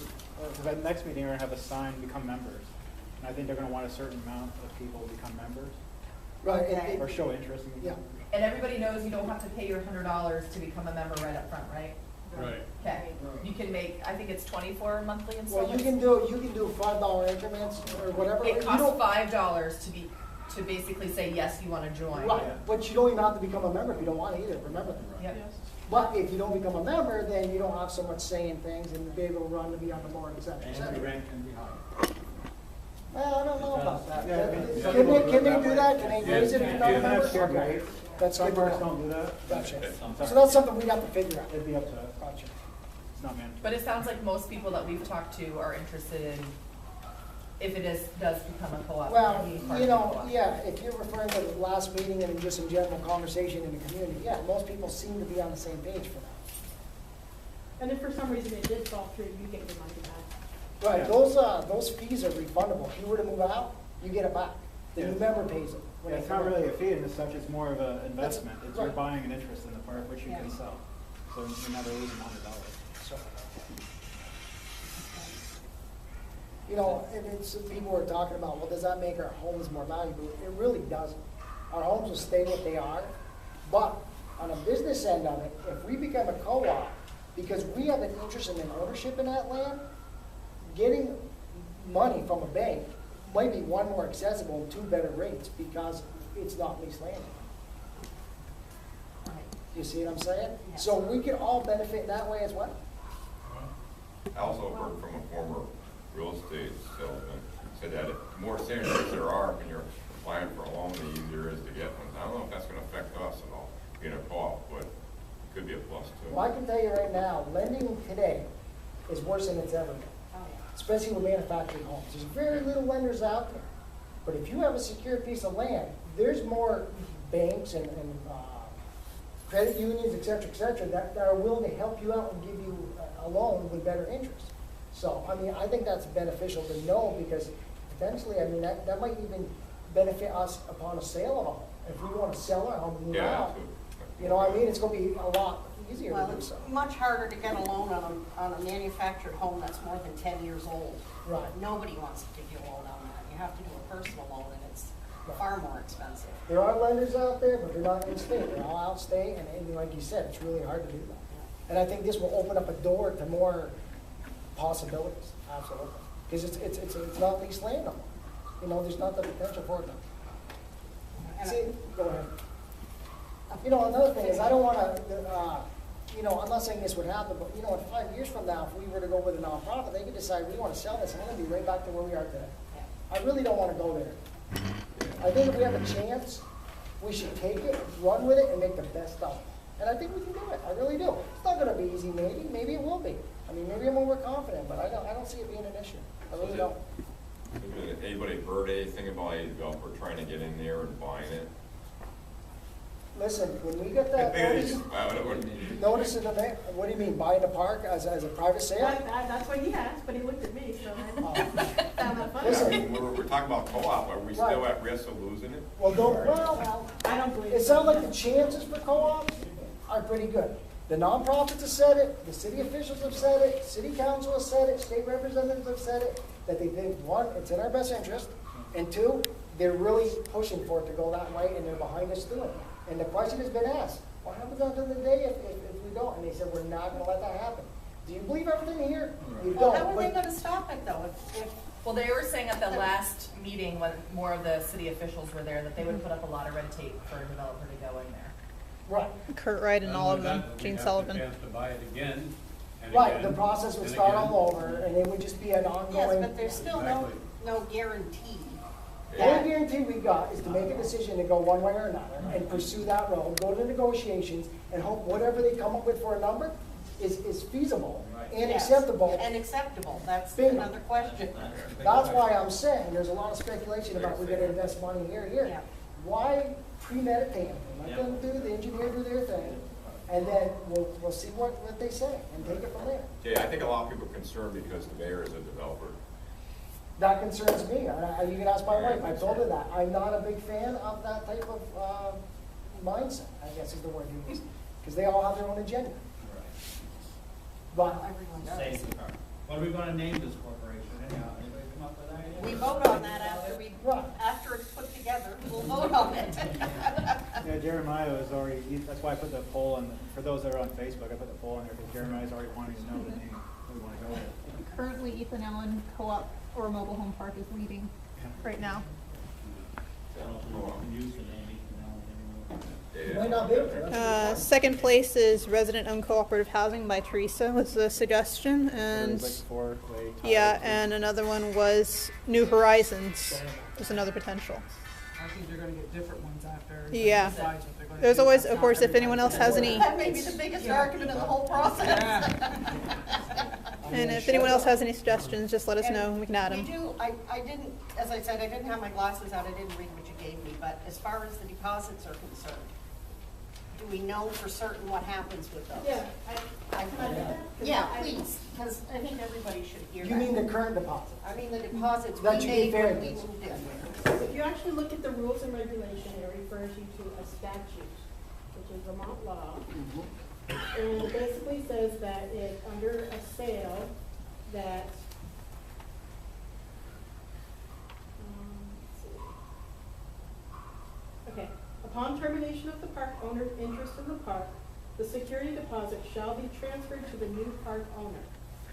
for the next meeting, we're gonna have a sign, become members. And I think they're gonna want a certain amount of people to become members, Right. Okay. or show interest in Yeah. becoming members. and everybody knows you don't have to pay your $100 to become a member right up front, right? Right. Okay, you can make, I think it's 24 monthly Well, installments. you can do $5 increments or whatever. It You costs don't- $5 to basically say, yes, you wanna join. Right, but you don't even have to become a member if you don't want to either, remember that. Yep. But if you don't become a member, then you don't have so much say in things and be able to run to be on the board, et cetera, et And the cetera. rent can be high. Well, I don't know about that. Yeah, I mean, Can they do that? Can they raise it if you're not a You can have member? shared Okay. rates. That's Some good to parks know. don't do that. Gotcha. Some So that's something we'd have to figure out. It'd be up to us. Gotcha. It's not mandatory. But it sounds like most people that we've talked to are interested in, if it does become a co-op. Well, being part you of the know, co-op. yeah, if you're referring to the last meeting and just in general conversation in the community, yeah, most people seem to be on the same page for that. And if for some reason it did fall through, you get your money back. Right, Yeah. those fees are refundable. If you were to move out, you get it back. The new Yeah. member pays it. when Yeah, they it's not come in. really a fee and as such, it's more of an investment. It's you're right. buying an interest in the park, which you can Yeah. sell. So you're never losing $100. So, you know, and it's, people were talking about, well, does that make our homes more valuable? It really doesn't. Our homes will stay what they are, but on a business end of it, if we become a co-op, because we have an interest in ownership in that land, getting money from a bank might be one, more accessible, and two, better rates, because it's not leased land. You see what I'm saying? Yes. So we can all benefit that way as well. I also heard from a former real estate salesman, said that the more signatures there are when you're applying for a loan, the easier it is to get ones. I don't know if that's gonna affect us at all, being a co-op, but it could be a plus too. Well, I can tell you right now, lending today is worse than it's ever been, Oh, yeah. especially with manufactured homes. There's very little lenders out there. But if you have a secure piece of land, there's more banks and credit unions, et cetera, that are willing to help you out and give you a loan with better interest. So, I mean, I think that's beneficial to know, because potentially, I mean, that might even benefit us upon a sale of a home. If we want to sell our home and move Yeah, out, absolutely. you know what I mean? It's gonna be a lot easier Well, to do it's so. much harder to get a loan on a manufactured home that's more than 10 years old. Right. Nobody wants to give you a loan on that. You have to do a personal loan, and it's Right. far more expensive. There are lenders out there, but they're not in state. They're all out state, and like you said, it's really hard to do that. And I think this will open up a door to more possibilities, absolutely. Because it's not leased land no more. You know, there's not the potential for it now. And See, go ahead. You know, another thing is, I don't wanna, you know, I'm not saying this would happen, but, you know, in 5 years from now, if we were to go with a nonprofit, they could decide, we wanna sell this, and we're gonna be right back to where we are today. I really don't wanna go there. I think if we have a chance, we should take it, run with it, and make the best of it. And I think we can do it, I really do. It's not gonna be easy, maybe it will be. I mean, maybe I'm overconfident, but I don't see it being an issue. I really don't. Has anybody heard anything about a developer trying to get in there and buying it? Listen, when we get that notice in the mail, what do you mean, buying a park as a private sale? That's what he asked, but he looked at me, so I Oh. found that funny. Listen. We're talking about co-op, are we still Right. at risk of losing it? Well, Well, I don't believe. it sounds like the chances for co-ops are pretty good. The nonprofits have said it, the city officials have said it, city council has said it, state representatives have said it, that they think, one, it's in our best interest, and two, they're really pushing for it to go that way, and they're behind us doing it. And the question has been asked, what happens until the day if we don't? And they said, we're not gonna let that happen. Do you believe everything here? You Well, don't. how are they but- gonna stop it, though, if Well, they were saying at the last meeting, when more of the city officials were there, that they would put up a lot of red tape for a developer to go in there. Right, Kurt Wright and all of them, Other than Gene that, Sullivan. we'd have to chance to buy it again and right, again, the process would and start again. all over, and it would just be an Yes, ongoing. but there's still Exactly. no guarantee. The only guarantee we got is to make a decision to go one way or another and pursue that road, go to negotiations, and hope whatever they come up with for a number is feasible and Yes, acceptable. And acceptable, that's Bingo. another question. That's why I'm saying, there's a lot of speculation about we're gonna invest money here. Yeah. Why premeditate them? Let them do, the engineer do their thing, and then we'll see what they say and take it from there. Yeah, I think a lot of people are concerned because the mayor is a developer. That concerns me. You can ask my wife, I told her that. I'm not a big fan of that type of mindset, I guess is the word you use, because they all have their own agenda. But Everyone Same. does. What are we gonna name this corporation anyhow? Anybody come up with that idea? We vote on that Right. after it's put together, we'll vote on it. Yeah, Jeremiah was already, that's why I put the poll on, for those that are on Facebook, I put the poll on there, because Jeremiah's already wanting to know the name, we want to go with. Currently, Ethan Allen Co-op or Mobile Home Park is leading right now. I don't know if we can use the name Ethan Allen anymore. it might not be. That's Second place is Resident-Owned Cooperative Housing by Teresa was the suggestion, It was like and four-way. yeah, and another one was New Horizons was another potential. I think they're gonna get different ones after. Yeah. Decides what they're gonna There's do. always, That's of not course, if anyone else has everybody's- any, That may be the biggest argument in the whole process. and if anyone else has any suggestions, just let us know and we can add We them. do, I didn't, as I said, I didn't have my glasses out, I didn't read what you gave me, but as far as the deposits are concerned, do we know for certain what happens with those? Yeah, I- can I do that? 'Cause Yeah, I- please, because I think everybody should hear that. You mean the current deposit? I mean, the deposits That we you made gave when we Farrington. moved in. If you actually look at the rules and regulation, it refers you to a statute, which is Vermont law. And it basically says that if under a sale, that, let's see. Okay, upon termination of the park owner's interest in the park, the security deposit shall be transferred to the new park owner.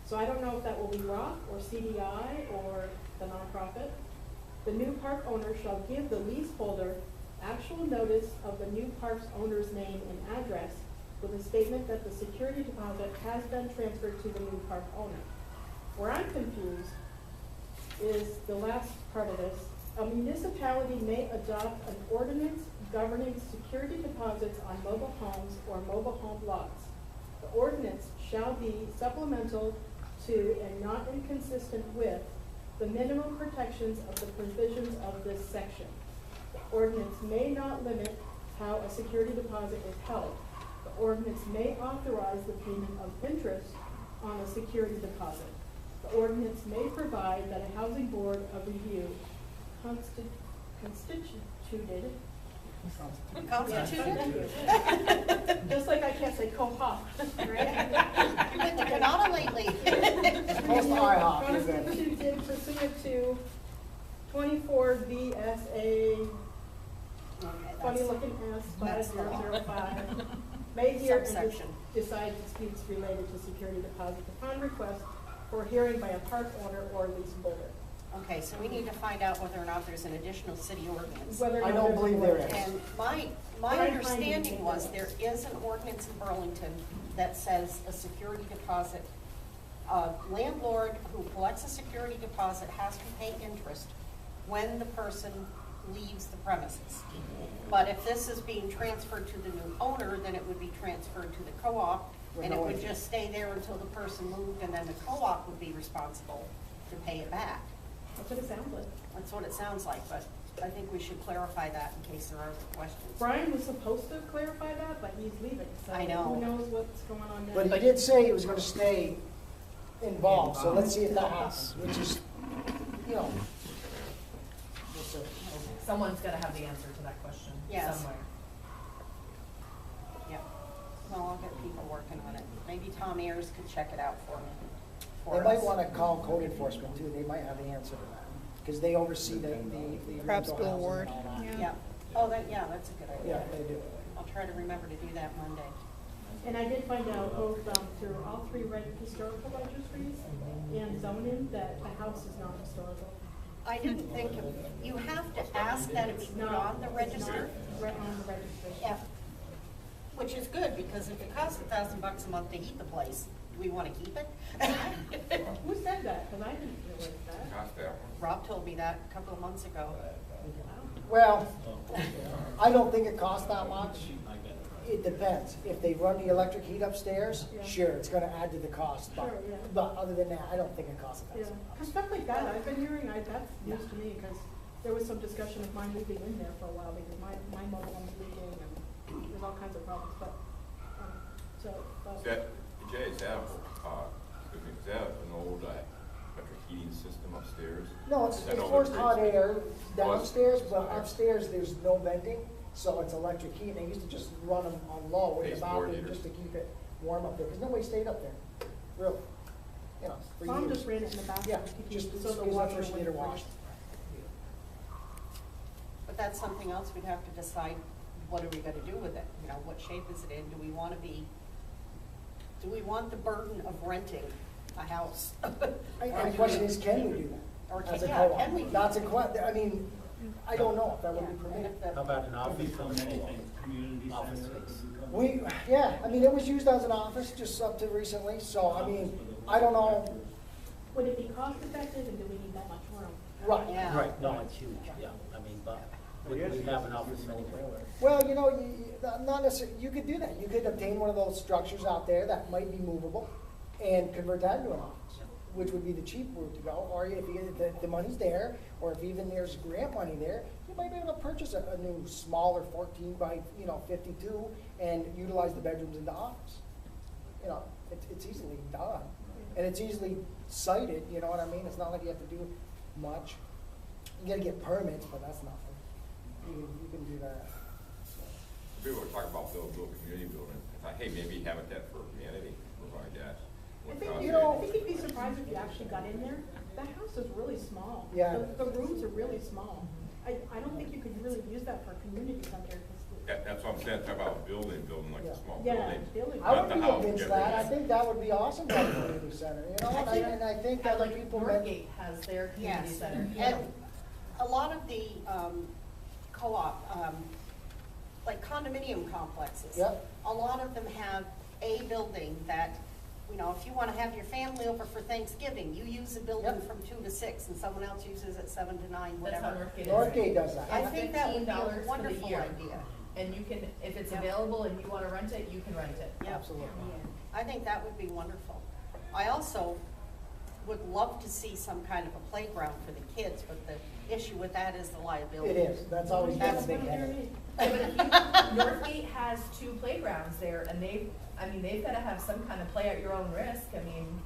So I don't know if that will be Roth or CDI or the nonprofit. The new park owner shall give the leaseholder actual notice of the new park's owner's name and address with a statement that the security deposit has been transferred to the new park owner. Where I'm confused is the last part of this. A municipality may adopt an ordinance governing security deposits on mobile homes or mobile home lots. The ordinance shall be supplemental to and not inconsistent with the minimum protections of the provisions of this section. The ordinance may not limit how a security deposit is held. The ordinance may authorize the payment of interest on a security deposit. The ordinance may provide that a housing board of review constituted. Just like I can't say co-op. Right? You've been to Canada lately. Most IHOP, you're good. Constituted pursuant to 24 VSA, funny looking S, That's the law. 5005. May hear and Subsection. decide disputes related to security deposits upon request for hearing by a park owner or leaseholder. Okay, so we need to find out whether or not there's an additional city ordinance. Whether or I not don't there's believe a there ordinance. is. And my But I'm understanding finding was it. there is an ordinance in Burlington that says a security deposit, a landlord who collects a security deposit has to pay interest when the person leaves the premises. But if this is being transferred to the new owner, then it would be transferred to the co-op, With and it no would interest. just stay there until the person moved, and then the co-op would be responsible to pay it back. That's what it sounds like. That's what it sounds like, but I think we should clarify that in case there are questions. Brian was supposed to clarify that, but he's leaving, so I know. who knows what's going on now. But he did say he was gonna stay involved, so let's see if that happens, which is, you know. We'll see. Someone's gotta have the answer to that question Yes. somewhere. Yeah, well, I'll get people working on it. Maybe Tom Ayers could check it out for me. They might wanna call code enforcement too, they might have the answer to that, because they oversee the Perhaps rental Bill housing Ward, and all that. yeah. Yeah, oh, that's a good Yeah, idea. they do. I'll try to remember to do that Monday. And I did find out both through all three historical registries and zoning that the house is not historical. I didn't think, you have to ask that it be put on the register. It's not right on the registration. Yeah, which is good, because if it costs $1,000 a month to heat the place, do we want to keep it? Who said that? Because I didn't realize that. Cost that one. Rob told me that a couple of months ago. Well, I don't think it costs that much. It depends. If they run the electric heat upstairs, Yeah. sure, it's gonna add to the cost, but, Sure, yeah. but other than that, I don't think it costs Yeah, $1,000. because stuff like that, I've been hearing, that's news to me, because there was some discussion of mine moving in there for a while, because my mobile home was leaking, and there's all kinds of problems, but, Is that, Jay, is that, excuse me, is that an old electric heating system upstairs? No, it's I know forced the hot trees- air downstairs, Was- but upstairs, there's no venting, so it's electric heat. They used to just run them on low in the Baseboard bathroom heaters. just to keep it warm up there, because nobody stayed up there, really. You know, for Mom years. just ran it in the bathroom. Yeah, to keep- just so as the soon as washer that first wouldn't meter washed. freeze. But that's something else we'd have to decide, what are we gonna do with it? You know, what shape is it in? Do we want the burden of renting a house? And the question is, can we do that? Or as a yeah, co-op? can we do That's a that? I mean, I don't know if that would be Yeah, and permitted. if the- How about an office? Become anything, community Office center. space. Yeah, I mean, it was used as an office just up to recently, so, I mean, I don't know. Would it be cost effective, and do we need that much room? Right. Yeah. Right, no, it's huge, yeah, I mean, but would we have an office anywhere? Well, you know, not necessarily, you could do that. You could obtain one of those structures out there that might be movable and convert that into an office, which would be the cheap route to go. Or if you get the money's there, or if even there's grant money there, you might be able to purchase a new smaller 14 by, 52 and utilize the bedrooms in the office. You know, it's easily done. And it's easily cited, you know what I mean? It's not like you have to do much. You gotta get permits, but that's nothing. You can do that. People were talking about building community building. I thought, hey, maybe Habitat for Humanity provide that. I What think, cost you it? know- I think you'd be surprised if you actually got in there. The house is really small. Yeah. The rooms are really small. I don't think you could really use that for a community center, because, That's what I'm saying, talk about building like a small yeah, building. building. I Not would the be house, against yeah. that. I think that would be awesome to have a community center, you know? And I think other Like people. Northgate has their community Yes. center. And a lot of the co-op, like condominium complexes. Yep. A lot of them have a building that, you know, if you want to have your family over for Thanksgiving, you use a building Yep. from 2 to 6, and someone else uses it 7 to 9, That's how whatever. Northgate is. Northgate does that. I It's think that would be $15 a for the wonderful year. idea. And you can, if it's Yep. available and you wanna rent it, you can rent it. Yep. Absolutely. I think that would be wonderful. I also would love to see some kind of a playground for the kids, but the issue with that is the liability. It is, that's always been a That's big what headache. Northgate has 2 playgrounds there, and they've gotta have some kind of play at your own risk, I mean.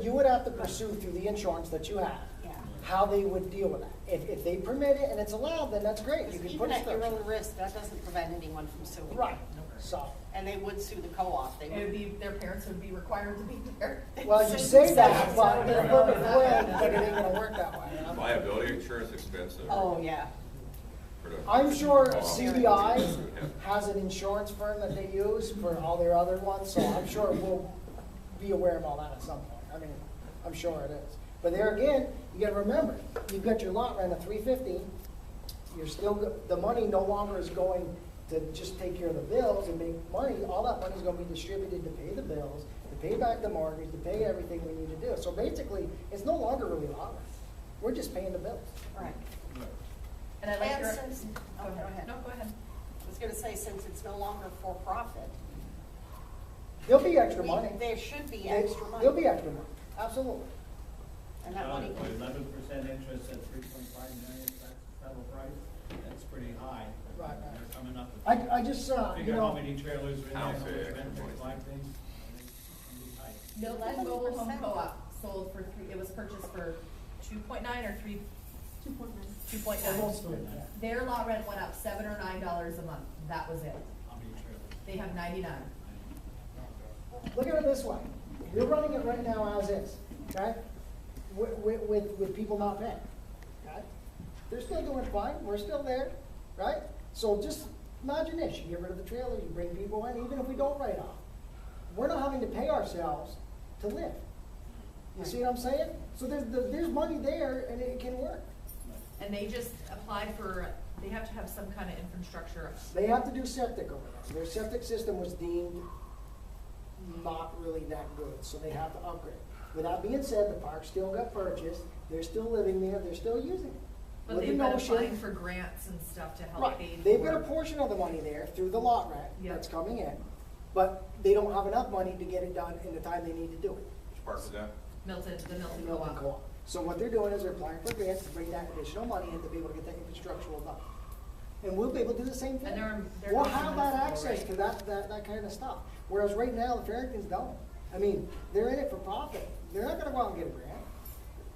You would have to pursue through the insurance that you have, Yeah. how they would deal with that. If they permit it and it's allowed, then that's great, you Because can even put at your stuff. own risk, that doesn't prevent anyone from suing. Right, so, And they would sue the co-op, they It would would. be, their parents would be required to be there. well, you say that, but in a perfect way, but it ain't gonna work that way. You know? Liability insurance expensive. Oh, yeah. for the- I'm sure co-op. CBI Yeah. has an insurance firm that they use for all their other ones, so I'm sure we'll be aware of all that at some point. I mean, I'm sure it is. But there again, you gotta remember, you've got your lot rent of $350, you're still, the money no longer is going to just take care of the bills and make money, all that money's gonna be distributed to pay the bills, to pay back the mortgage, to pay everything we need to do. So basically, it's no longer really lot rent, we're just paying the bills. Right. And I like And your. since, oh, go ahead. No, go ahead. I was gonna say, since it's no longer for profit, There'll be extra money. there should be extra money. There'll be extra money, absolutely. And that money, 11% interest at 3.5 million, that's the federal price, that's pretty high. Right. They're coming up with. I just, you Figure how know, many trailers are in there, how I'll much say rent extra they money. collect things. It's gonna be tight. Milton Mobile Home 11%. Co-op sold for it was purchased for 2.9 or 2.9. 2.9. almost three, yeah. Their lot rent went up $7 or $9 a month, that was it. How many trailers? They have 99. Look at it this way, you're running it right now as is, okay? With people not paying, okay? They're still doing fine, we're still there, right? So just imagine this, you get rid of the trailer, you bring people in, even if we don't write off. We're not having to pay ourselves to live. You see what I'm saying? So there's money there and it can work. And they just applied for, they have to have some kind of infrastructure. They have to do septic over there. Their septic system was deemed not really that good, so they have to upgrade. With that being said, the park still got purchased, they're still living there, they're still using it. But With they've the been notion- applying for grants and stuff to help pay Right, they've got a for- portion of the money there through the lot rent Yep. that's coming in, but they don't have enough money to get it done in the time they need to do it. Which part is that? Milton, the Milton Milton Co-op. Co-op. So what they're doing is they're applying for grants to bring that additional money in to be able to get that infrastructural done. And we'll be able to do the same thing. And they're We'll not have that municipal, access right? to that kind of stuff. Whereas right now, the Farringtons don't. I mean, they're in it for profit. They're not gonna go out and get a grant.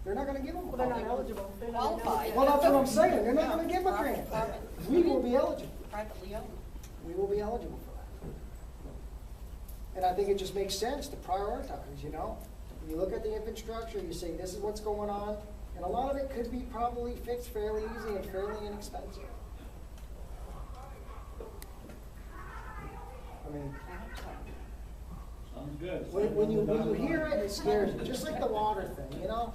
They're not gonna give them a Well, they're not grant. eligible. They're not Qualified. eligible. Well, that's what I'm saying. They're not gonna give a grant. Private. We will be eligible. privately owned. We will be eligible for that. And I think it just makes sense to prioritize, you know? When you look at the infrastructure, you say, this is what's going on, and a lot of it could be probably fixed fairly easy and fairly inexpensive. I mean, Sounds good. when you hear it, it scares you, just like the water thing, you know?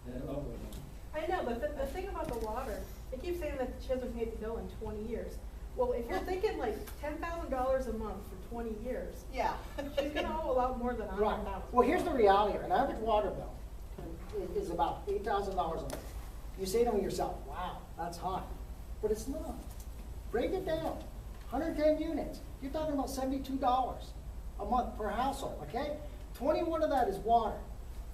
Yeah, over. I know, but the thing about the water, they keep saying that she hasn't paid the bill in 20 years. Well, if you're thinking like $10,000 a month for 20 years, Yeah. she's gonna owe a lot more than Right. $100,000. Well, here's the reality, an average water bill is about $8,000 a month. You say to yourself, wow, that's high, but it's not. Break it down, 110 units, you're talking about $72 a month per household, okay? 21 of that is water,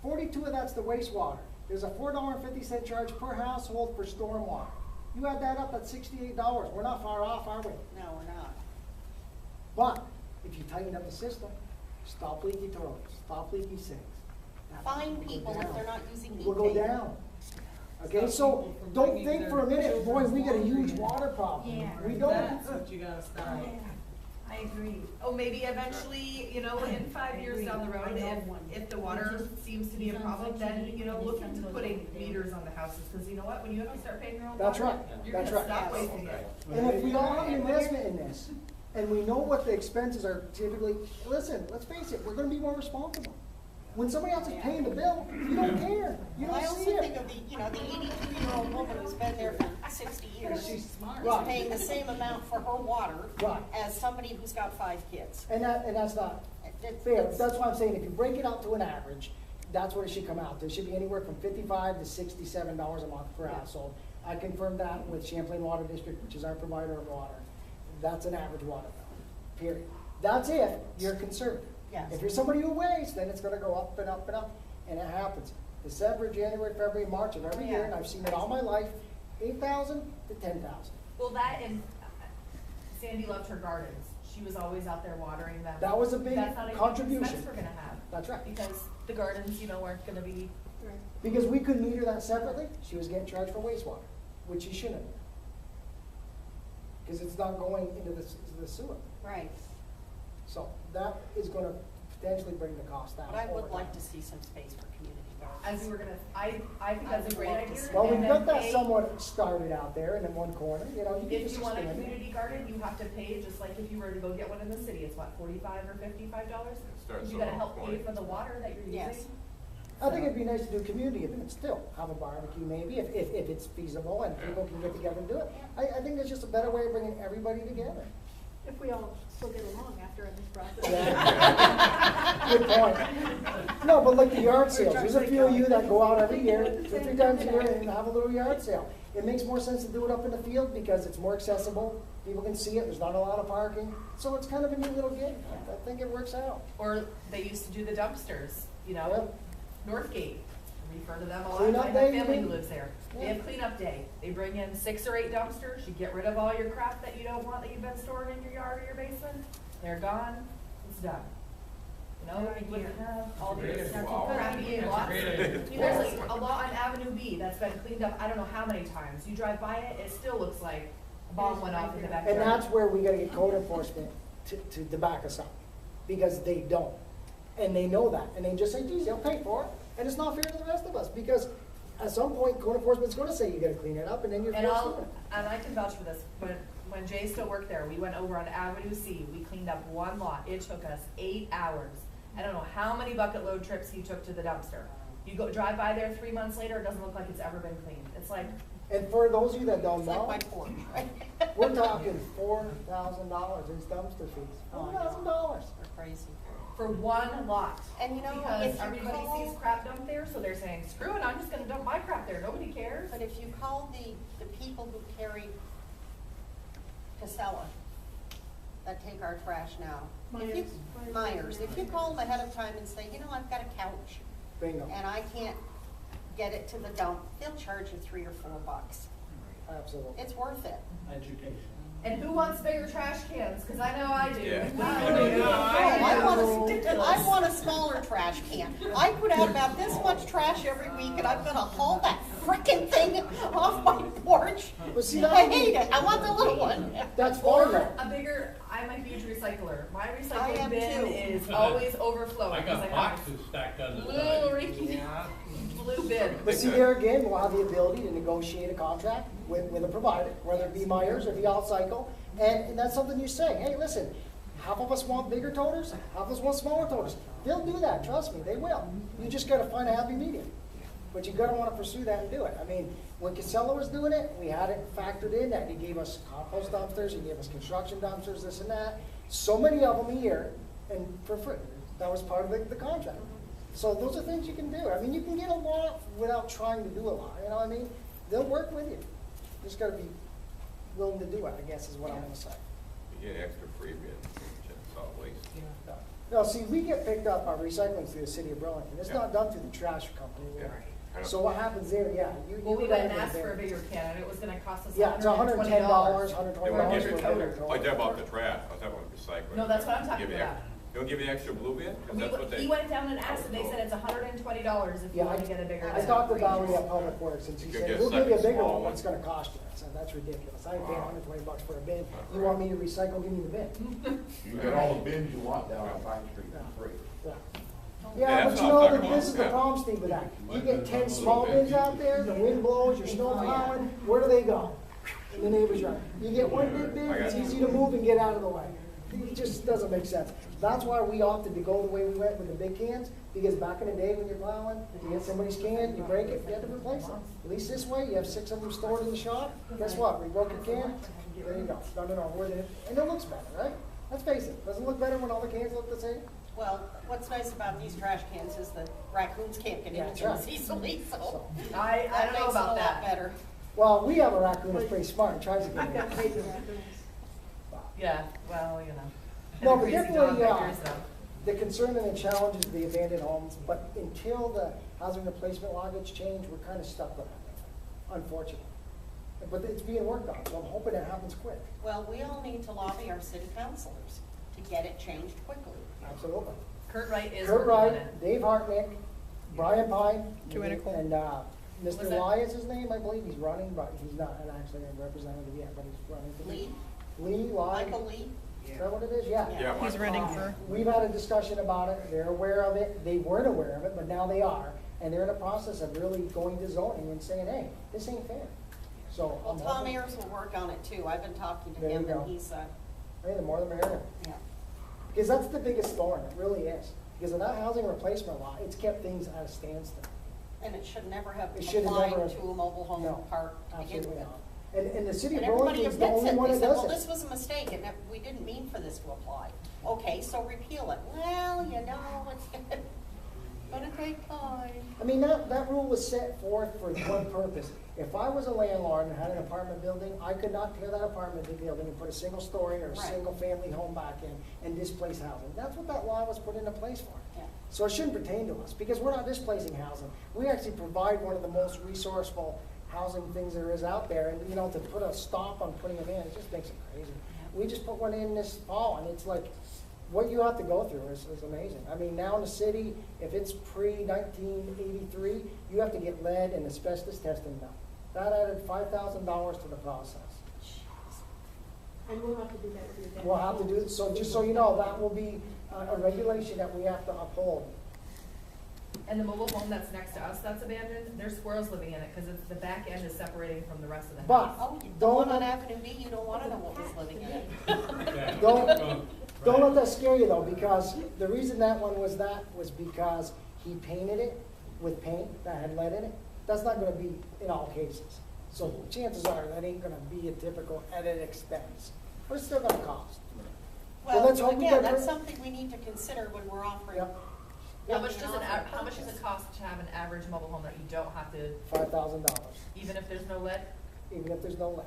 42 of that's the wastewater. There's a $4.50 charge per household for stormwater. You add that up, that's $68. We're not far off, are we? No, we're not. But if you tighten up the system, stop leaky toilets, stop leaky sinks. that Fine will go people if down. they're not using Will go methane. down. Okay, so don't think for a minute, boy, we got a huge water problem. Yeah, We don't. that's what you gotta start. I agree. Oh, maybe eventually, you know, in 5 years down the road, if the water seems to be a problem, then, you know, look into putting meters on the houses, because you know what, when you have to start paying your own That's water, right, you're that's gonna right. stop wasting it. And if we all have an investment in this, and we know what the expenses are typically, listen, let's face it, we're gonna be more responsible. When somebody else is paying the bill, you don't care. You Well, I don't also see think it. of the 82-year-old woman who's been there for 60 years. She's Is right. paying the same amount for her water Right. as somebody who's got 5 kids. And that's not fair. That's why I'm saying if you break it out to an average, that's what it should come out to. It should be anywhere from $55 to $67 a month per household. I confirmed that with Champlain Water District, which is our provider of water. That's an average water bill, period. That's if you're conservative. Yes. If you're somebody who weighs, then it's gonna go up and up and up, and it happens. December, January, February, March of every year, and I've seen it all my life, 8,000 to 10,000. Well, that and Sandy loved her gardens. She was always out there watering them. That was a big That's not a contribution. expense we're gonna have. That's right. Because the gardens, weren't gonna be. Because we couldn't meter that separately, she was getting charged for wastewater, which she shouldn't. Because it's not going into the sewer. Right. So that is gonna potentially bring the cost down. But I would over like time. to see some space for community As gardens. we were gonna, I think that's a great I'd love to idea. see Well, and we've then got that pay- somewhat started out there in one corner, you know, you can If just you want a expand it. community garden, you have to pay, just like if you were to go get one in the city, it's what, $45 or $55? starts You gotta off help pay point. for the water that you're Yes. using. I think it'd be nice to do community events still, have a barbecue maybe, if it's feasible and people can get together and do it. I think it's just a better way of bringing everybody together. If we all still get along after in this process. Good point. No, but like the yard sales, there's a few of you that go out every year, 2 or 3 times a year and have a little yard sale. It makes more sense to do it up in the field because it's more accessible, people can see it, there's not a lot of parking, so it's kind of a neat little gig. I think it works out. Or they used to do the dumpsters, Northgate, refer to them a lot, Cleanup I have day, you family who mean? lives there. They Yeah. have cleanup day, they bring in 6 or 8 dumpsters, you get rid of all your crap that you don't want that you've been storing in your yard or your basement, they're gone, it's done. You wouldn't have all these Wow. crappy That's a lots. great idea. There's like a lot on Avenue B that's been cleaned up, I don't know how many times, you drive by it, it still looks like a bomb went off in the backyard. And that's where we gotta get code enforcement to back us up, because they don't. And they know that, and they just say, geez, they'll pay for it, and it's not fair to the rest of us, because at some point, code enforcement's gonna say you gotta clean it up, and then you're And forced to do it. and I can vouch for this, when Jay still worked there, we went over on Avenue C, we cleaned up one lot, it took us 8 hours. I don't know how many bucket load trips he took to the dumpster. You go drive by there 3 months later, it doesn't look like it's ever been cleaned. It's like, And for those of you that don't It's like know, my porch, right? we're talking $4,000 in dumpster fees. Oh, I know. $4,000. They're crazy. for one lot. And you know, Because if you everybody call- sees crap dumped there, so they're saying, screw it, I'm just gonna dump my crap there, nobody cares. But if you call the people who carry Casella, that take our trash now, Myers, if you call them ahead of time and say, I've got a couch Bingo. and I can't get it to the dump, they'll charge you $3 or $4. Absolutely. It's worth it. Education. And who wants bigger trash cans? Cause I know I do. Yeah. I want a smaller trash can. I put out about this much trash every week, and I've got to haul that frickin' thing off my porch. But see, I hate it. I want the little one. That's Or fine though. a bigger, I'm a huge recycler. My I recycling am bin too. is always overflowing. I 'cause got have boxes stacked on the Blue side. Ricky, blue bin. But see, there again, we'll have the ability to negotiate a contract with a provider, whether it be Myers or be Cycle. And that's something you say, hey, listen, half of us want bigger toters, half of us want smaller toters. They'll do that, trust me, they will. You just gotta find a happy medium. But you gotta wanna pursue that and do it. I mean, when Casella was doing it, we had it factored in that he gave us compost dumpsters, he gave us construction dumpsters, this and that. So many of them a year, and for free. That was part of the contract. So those are things you can do. I mean, you can get a lot without trying to do a lot, you know what I mean? They'll work with you. Just gotta be willing to do it, I guess is what I'm gonna say. You get extra free bin, solid waste. No, see, we get picked up our recycling through the city of Burlington. It's Yeah. not done through the trash company. Yeah. I know. So what happens there, yeah, you. Well, we you went and gotta asked get for a there. bigger can, and it was gonna cost us Yeah, it's $110, $120. They won't $120 give for you, a bigger toter. I talk about the trash, I talk about recycling. No, that's what I'm talking Give you about. ex- They'll give you extra blue bin? 'Cause We that's what he they. went down and asked, and they said it's $120 if you Yeah, want to get a bigger. I bin. talked to Valerie at Public Works, and she You could said, get we'll give you a second bigger small one, one. what's it gonna cost you? I said, that's ridiculous. I ain't paying Wow. $120 for a bin. You want me to recycle, give me the bin. You get all the bins you want down on Pine Street for free. Yeah. Yeah, Yeah, that's but you what I'm know, talking this is the about, yeah. problem, Steve, with that. You get 10 small bins out there, the wind blows, your snow plowing, where do they go? In the neighbor's yard. You get one big bin, I got it's you. easy to move and get out of the way. It just doesn't make sense. That's why we opted to go the way we went with the big cans, because back in the day when you're plowing, you get somebody's can, you break it, you have to replace it. At least this way, you have 6 of them stored in the shop. Guess what? We broke a can, there you go. No, we're there. And it looks better, right? Let's face it, doesn't it look better when all the cans look the same? Well, what's nice about these trash cans is the raccoons can't get into them That's right. easily, so. I that don't know makes it about a lot that. better. Well, we have a raccoon that's pretty smart, and tries to get I've got in. crazy raccoons. Yeah, well, you know. No, And but the crazy definitely, dog bigers, though. the concern and the challenge is the abandoned homes, but until the housing replacement law gets changed, we're kind of stuck with it, unfortunately. But it's being worked on, so I'm hoping it happens quick. Well, we all need to lobby our city councilors to get it changed quickly. Absolutely. Kurt Wright is Kurt working on Wright, it. Dave Hartnick, Brian Pine, Joanna Cole. and, Was Mr. that- Lai is his name, I believe, he's running, but he's not actually a representative yet, but he's running. for Lee, Lee, Lai, Michael Lee, is that what it is? Yeah. Yeah, He's Mike. running for, We've had a discussion about it, they're aware of it, they weren't aware of it, but now they are. And they're in the process of really going to zoning and saying, hey, this ain't fair. So. well, I'm Tom hoping- Ayers will work on it too. I've been talking to There you him go. and he's, Hey, the more the merrier. yeah. Because that's the biggest thorn, it really is. Because of that housing replacement law, it's kept things at a standstill. And it should never have It been should have applied never- to a mobile home No, park to begin absolutely with. not. And the city of And everybody Burlington's the admits only it. one They that said, does well, it. this was a mistake and we didn't mean for this to apply. Okay, so repeal it. Well, you know, it's gonna take time. I mean, that rule was set forth for one purpose. If I was a landlord and had an apartment building, I could not tear that apartment building and put a single story or a Right. single family home back in and displace housing. That's what that law was put into place for. Yeah. So it shouldn't pertain to us, because we're not displacing housing. We actually provide one of the most resourceful housing things there is out there, and, you know, to put a stop on putting them in, it just makes it crazy. We just put one in this fall, and it's like, what you have to go through is amazing. I mean, now in the city, if it's pre-1983, you have to get lead and asbestos testing done. That added $5,000 to the process. And we'll have to do that with your dad. We'll have to do, so just so you know, that will be a regulation that we have to uphold. And the mobile home that's next to us that's abandoned, there's squirrels living in it, because the back end is separating from the rest of the But- house. Oh, the Don't one on let- Avenue B, you don't wanna know what was living in it. Don't let that scare you though, because the reason that one was because he painted it with paint that had lead in it. That's not gonna be in all cases. So chances are that ain't gonna be a typical edit expense, but it's still gonna cost. Well, let's Well, hope we again, get that's rid- something we need to consider when we're offering. Yep, How much making does an offer of how much does purchase. it cost to have an average mobile home that you don't have to, $5,000, even if there's no lead? even if there's no lead.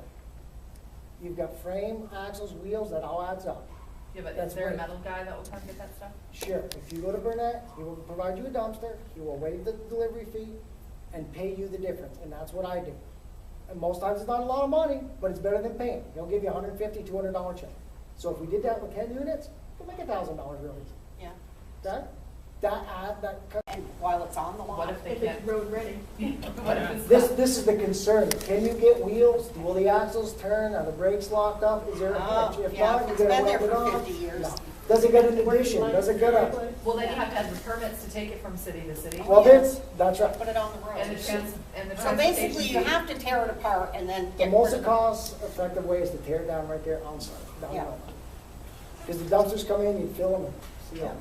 You've got frame, axles, wheels, that all adds up. Yeah, but That's is there a right. metal guy that will come get that stuff? Sure, if you go to Burnett, he will provide you a dumpster, he will waive the delivery fee and pay you the difference, and that's what I do. And most times it's not a lot of money, but it's better than paying. He'll give you $150, $200 check. So if we did that with 10 units, we'll make $1,000 really. Yeah, That and while it's on the lot. What if they If can't? it's road ready. What if it's this is the concern. Can you get wheels? Will the axles turn? Are the brakes locked up? Is there, Oh, if yeah, not, if you it's gotta been there weld it for on? 50 years. No. Does it get an addition? Does it get a, Well, then you have to have the permits to take it from city to city. well, that's right. Put it on the road. And the So transportation basically, you fee. have to tear it apart and then The get most rid of it. cost-effective way is to tear it down right there on site. Yeah. Because the dumpsters come in, you fill them, and see Yeah. them.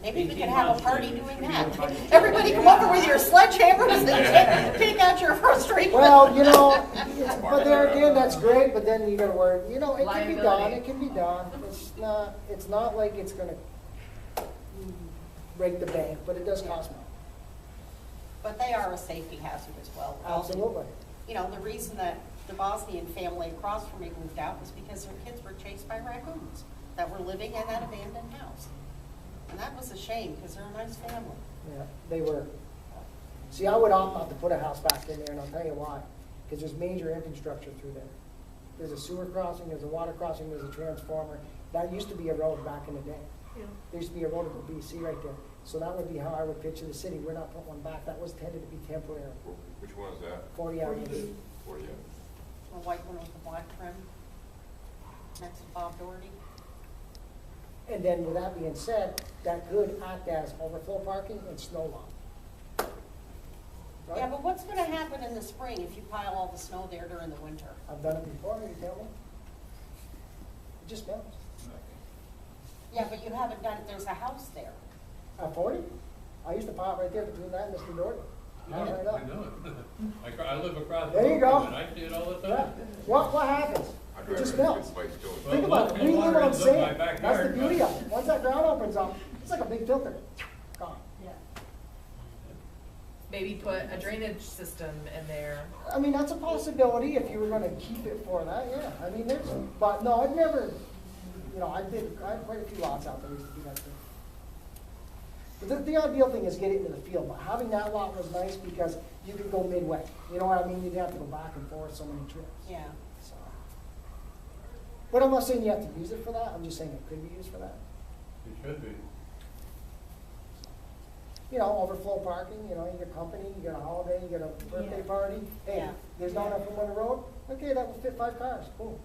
Maybe we could have a party doing that. Everybody come over with your sledgehammers and take out your frustration. Well, you know, but there again, that's great, but then you gotta worry, you know, it can be done, Liability. it can be done. It's not like it's gonna break the bank, but it does cost money. But they are a safety hazard as well. Absolutely. You know, the reason that the Bosnian family across from me moved out was because their kids were chased by raccoons that were living in that abandoned house. And that was a shame, because they're a nice family. Yeah, they were. See, I would opt not to put a house back in there, and I'll tell you why. Because there's major infrastructure through there. There's a sewer crossing, there's a water crossing, there's a transformer. That used to be a road back in the day. Yeah. There used to be a road to BC right there. So that would be how I would picture the city. We're not putting one back. That was tended to be temporary. Which one is that? 40 Avenue. 40, yeah. A white one with the black trim, next to Bob Doherty. And then with that being said, that could act as overflow parking and snow lot. right? Yeah, but what's gonna happen in the spring if you pile all the snow there during the winter? I've done it before, you tell me. It just melts. Yeah, but you haven't done it, there's a house there. At 40, I used to pile right there between that and Mr. Doherty. Pile right up. I know it. I live across the There you road go. from it. I see it all the Yeah. time. What happens? I'd It rather just have a melts. good place too. Think about it, we live on Water ends up in my sand, that's the backyard, beauty but- of it. Once that ground opens up, it's like a big filter. Gone. Maybe put a drainage system in there. I mean, that's a possibility if you were gonna keep it for that, yeah. I mean, there's, but no, I'd never, you know, I had quite a few lots out there used to do that too. But the ideal thing is get it into the field, but having that lot was nice because you could go midway. You know what I mean? You'd have to go back and forth so many trips. Yeah. So. But I'm not saying you have to use it for that, I'm just saying it could be used for that. It should be. You know, overflow parking, you know, you get company, you get a holiday, you get a birthday Yeah. party. Hey, Yeah. there's not enough room on the road, okay, that will fit 5 cars, boom.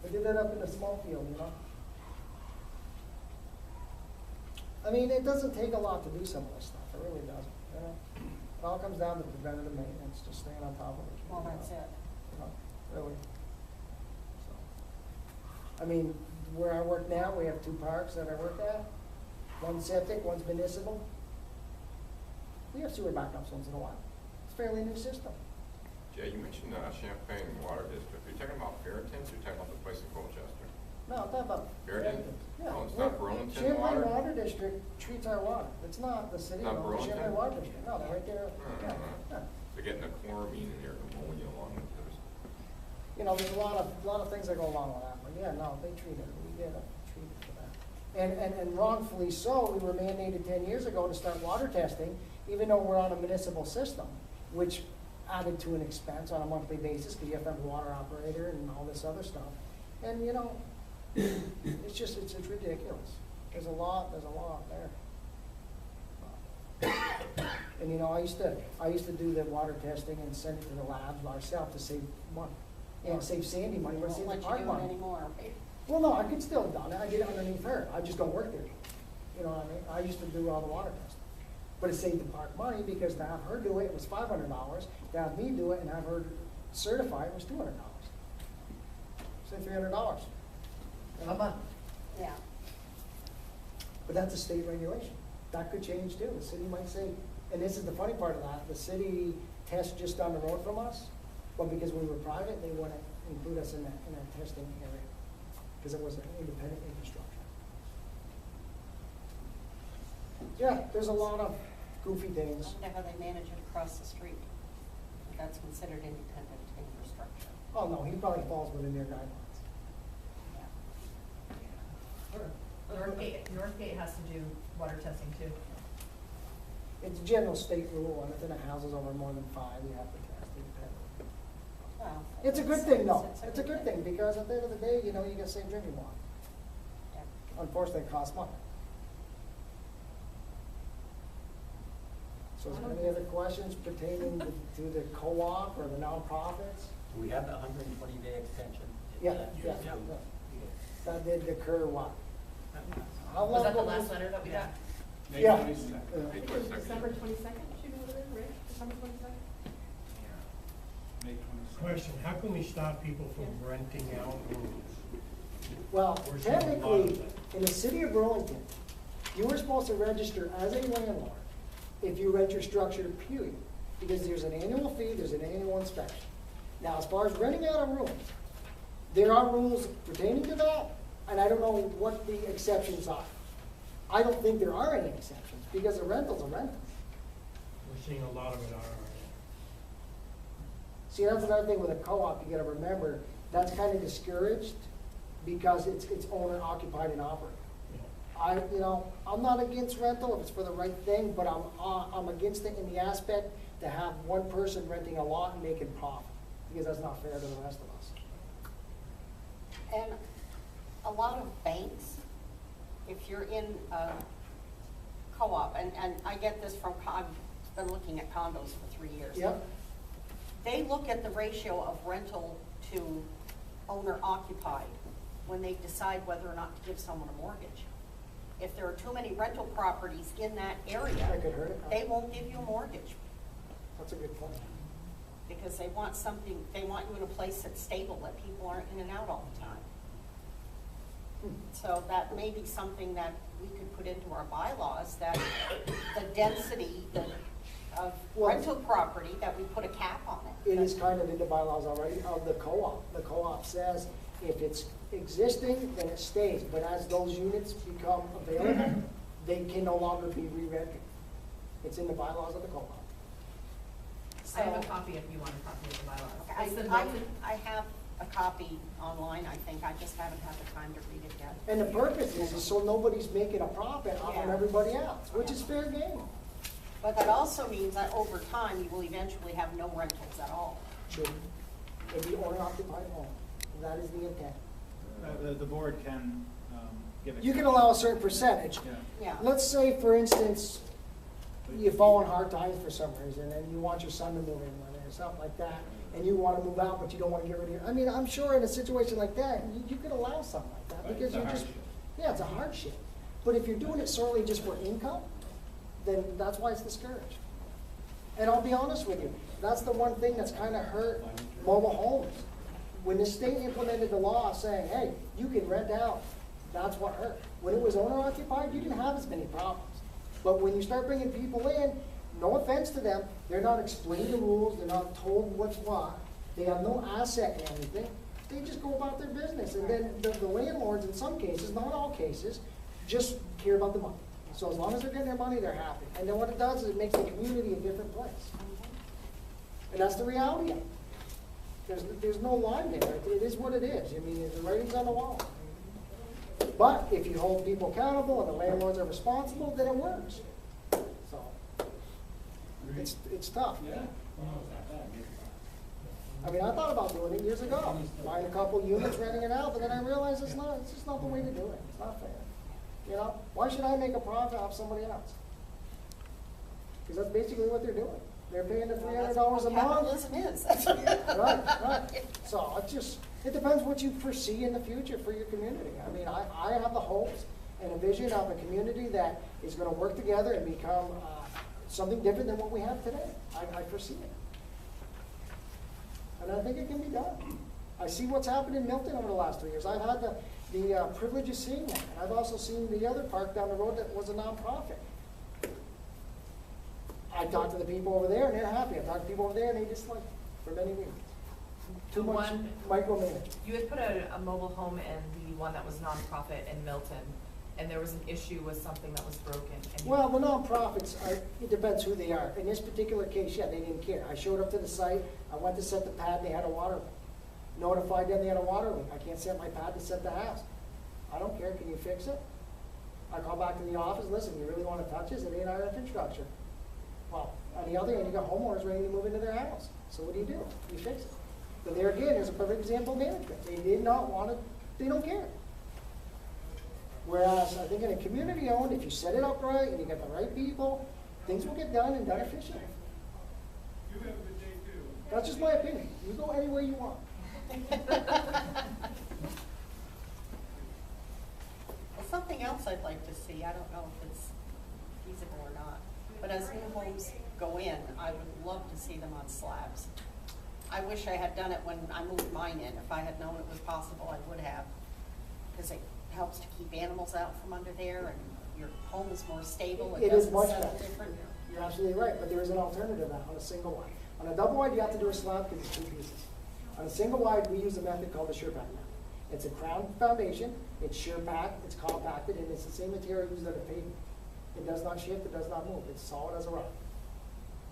I did that up in the small field, you know? I mean, it doesn't take a lot to do some of this stuff, it really doesn't, you know? It all comes down to preventative maintenance, just staying on top of it. Well, that's it. You know, really. So. I mean, where I work now, we have 2 parks that I work at. One's septic, one's municipal. We have sewer backups once in a while. It's a fairly new system. Jay, you mentioned Champlain Water District. Are you talking about Farrington, or are you talking about the place in Colchester? No, I'm talking about. Farrington? Yeah. Oh, it's not Burlington Champlain water? Water District treats our water. It's not the city, Not no, Burlington? Champlain Water District. No, they're right there. Yeah, yeah. They're getting the chloramine in there, ammonia along with those. You know, there's a lot of things that go along with that, but yeah, no, they treat it, we get it, treat it for that. And wrongfully so, we were mandated 10 years ago to start water testing, even though we're on a municipal system, which added to an expense on a monthly basis, because you have to have a water operator and all this other stuff. And, you know, it's just, it's ridiculous. There's a lot there. And, you know, I used to do the water testing and send it to the labs ourselves to save money. And save Sandy money, but Won't save the let you park do it money. anymore. Well, no, I could still have done it. I did it underneath her. I just don't work there. You know what I mean? I used to do all the water testing. But it saved the park money because to have her do it was $500. To have me do it and have her certify it was $200. Say $300. A month. Yeah. But that's a state regulation. That could change too. The city might say, and this is the funny part of that, the city tests just down the road from us, but because we were private, they wouldn't include us in that testing area, because it was an independent infrastructure. Yeah, there's a lot of goofy I things. wonder how they manage it across the street. If that's considered independent infrastructure. Oh, no, he probably falls within their guidelines. Northgate has to do water testing too. It's a general state rule, anything that houses over more than 5, you have to test independently. Well, It's a good thing, though. It's a good thing, because at the end of the day, you know, you get safe drinking water. Yeah. Unfortunately, it costs money. So is there any other questions pertaining to the co-op or the nonprofits? We have the 120-day extension. Yeah, yeah. That did occur what? How long Was that the ago last letter that we got? Yeah. May December 22nd. 22nd, should go there, right? December 22nd? May 26th. Question, how can we stop people from renting out rooms? Well, We're seeing a lot of technically, that. in the city of Burlington, you were supposed to register as a landlord if you rent your structure to period, because there's an annual fee, there's an annual inspection. Now, as far as renting out a room, there are rules pertaining to that, and I don't know what the exceptions are. I don't think there are any exceptions, because a rental's a rental. We're seeing a lot of it already. See, that's another thing with a co-op, you gotta remember, that's kind of discouraged, because it's owner occupied and operated. I'm not against rental if it's for the right thing, but I'm against it in the aspect to have one person renting a lot and making profit, because that's not fair to the rest of us. And a lot of banks, if you're in a co-op, and I get this from, I've been looking at condos for 3 years. Yep, They look at the ratio of rental to owner occupied when they decide whether or not to give someone a mortgage. If there are too many rental properties in that area, that could hurt it. they won't give you a mortgage. That's a good point. Because they want something, they want you in a place that's stable, that people aren't in and out all the time. So that may be something that we could put into our bylaws, that the density of Well- rental property, that we put a cap on it. It is kind of in the bylaws already of the co-op. The co-op says if it's existing, then it stays, but as those units become available, they can no longer be re-rented. It's in the bylaws of the co-op. I have a So- copy if you want a copy of the bylaws. It's the Milton- I have a copy online, I think, I just haven't had the time to read it yet. And the purpose is so nobody's making a profit off of Yeah. everybody else, which is fair game. But that also means that over time, you will eventually have no rentals at all. Should it be owner occupied home? That is the intent. The board can, give it. You can allow a certain percentage. Yeah. Yeah. Let's say, for instance, you fall on hard times for some reason, and you want your son to move in with it, or something like that, and you want to move out, but you don't want to get rid of your, I mean, I'm sure in a situation like that, you could allow something like that, Right, because it's a you're just, hardship. yeah, it's a hardship. But if you're doing it solely just for income, then that's why it's discouraged. And I'll be honest with you, that's the one thing that's kind of hurt mobile homes. When the state implemented the law saying, hey, you can rent out, that's what hurt. When it was owner occupied, you didn't have as many problems. But when you start bringing people in, no offense to them, they're not explained the rules, they're not told what's what, they have no asset in anything, they just go about their business. And then the landlords, in some cases, not all cases, just care about the money. So as long as they're getting their money, they're happy. And then what it does is it makes the community a different place. And that's the reality of it. There's no line there. It is what it is. I mean, the writing's on the wall. But if you hold people accountable and the landlords are responsible, then it works. So, it's tough. I mean, I thought about doing it years ago, buying a couple units, renting it out, but then I realized it's just not the way to do it. It's not fair. You know, why should I make a profit off somebody else? Because that's basically what they're doing. They're paying the $300 a month. Capitalism is. Right. So it depends what you foresee in the future for your community. I mean, I have the hopes and a vision of a community that is gonna work together and become, something different than what we have today. I foresee it. And I think it can be done. I see what's happened in Milton over the last 3 years. I've had the privilege of seeing that. And I've also seen the other park down the road that was a nonprofit. I talked to the people over there and they're happy. I talked to people over there and they dislike it for many reasons. Too much micromanagement. You had put a mobile home in the one that was nonprofit in Milton, and there was an issue with something that was broken. And you- Well, the nonprofits, it depends who they are. In this particular case, yeah, they didn't care. I showed up to the site, I went to set the pad, they had a water leak. Notified them they had a water leak. I can't set my pad to set the house. I don't care, can you fix it? I call back to the office, listen, you really want to touch this? It ain't our infrastructure. Well, on the other hand, you got homeowners ready to move into their house. So what do? You fix it. But there again, there's a perfect example of management. They did not want it, they don't care. Whereas I think in a community owned, if you set it up right and you get the right people, things will get done and done efficiently. That's just my opinion. You go any way you want. Something else I'd like to see, I don't know if it's feasible or not, but as new homes go in, I would love to see them on slabs. I wish I had done it when I moved mine in. If I had known it was possible, I would have. Because it helps to keep animals out from under there and your home is more stable. It is doesn't much settle better. different. You're absolutely right, but there is an alternative now on a single wide. On a double wide, you have to do a slab because it's 2 pieces. On a single wide, we use a method called the sure pack method. It's a crown foundation, it's sure packed, it's compacted, and it's the same material used on a pavement. It does not shift, it does not move, it's solid as a rock.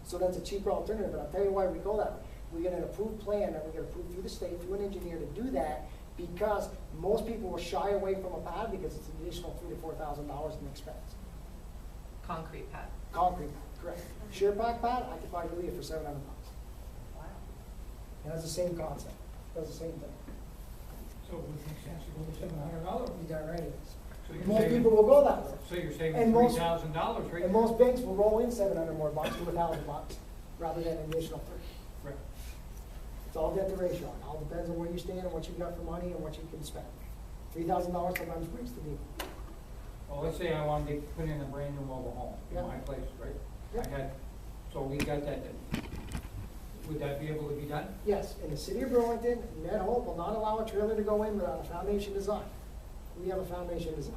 So that's a cheaper alternative, but I'll tell you why we go that way. We get an approved plan that we get approved through the state, through an engineer to do that, because most people will shy away from a pad because it's an additional $3,000 to $4,000 in expense. Concrete pad. Concrete pad, correct. Sure pack pad, I could probably do it for $700. Wow. It has the same concept, does the same thing. So it would make sense to go with $700. You got right. So you're Most saving- people will go that way. So you're saving And most- $3,000 right And there. most banks will roll in 700 more bucks to $1,000 rather than an additional 3. Right. It's all debt to ratio. It all depends on where you stand and what you've got for money and what you can spend. $3,000 sometimes breaks the deal. Well, let's say I wanted to put in a brand new mobile home Yeah. in my place, right? Yeah. So we got that done. would that be able to be done? Yes, in the city of Burlington, Ned Holt will not allow a trailer to go in without a foundation design. We have a foundation design.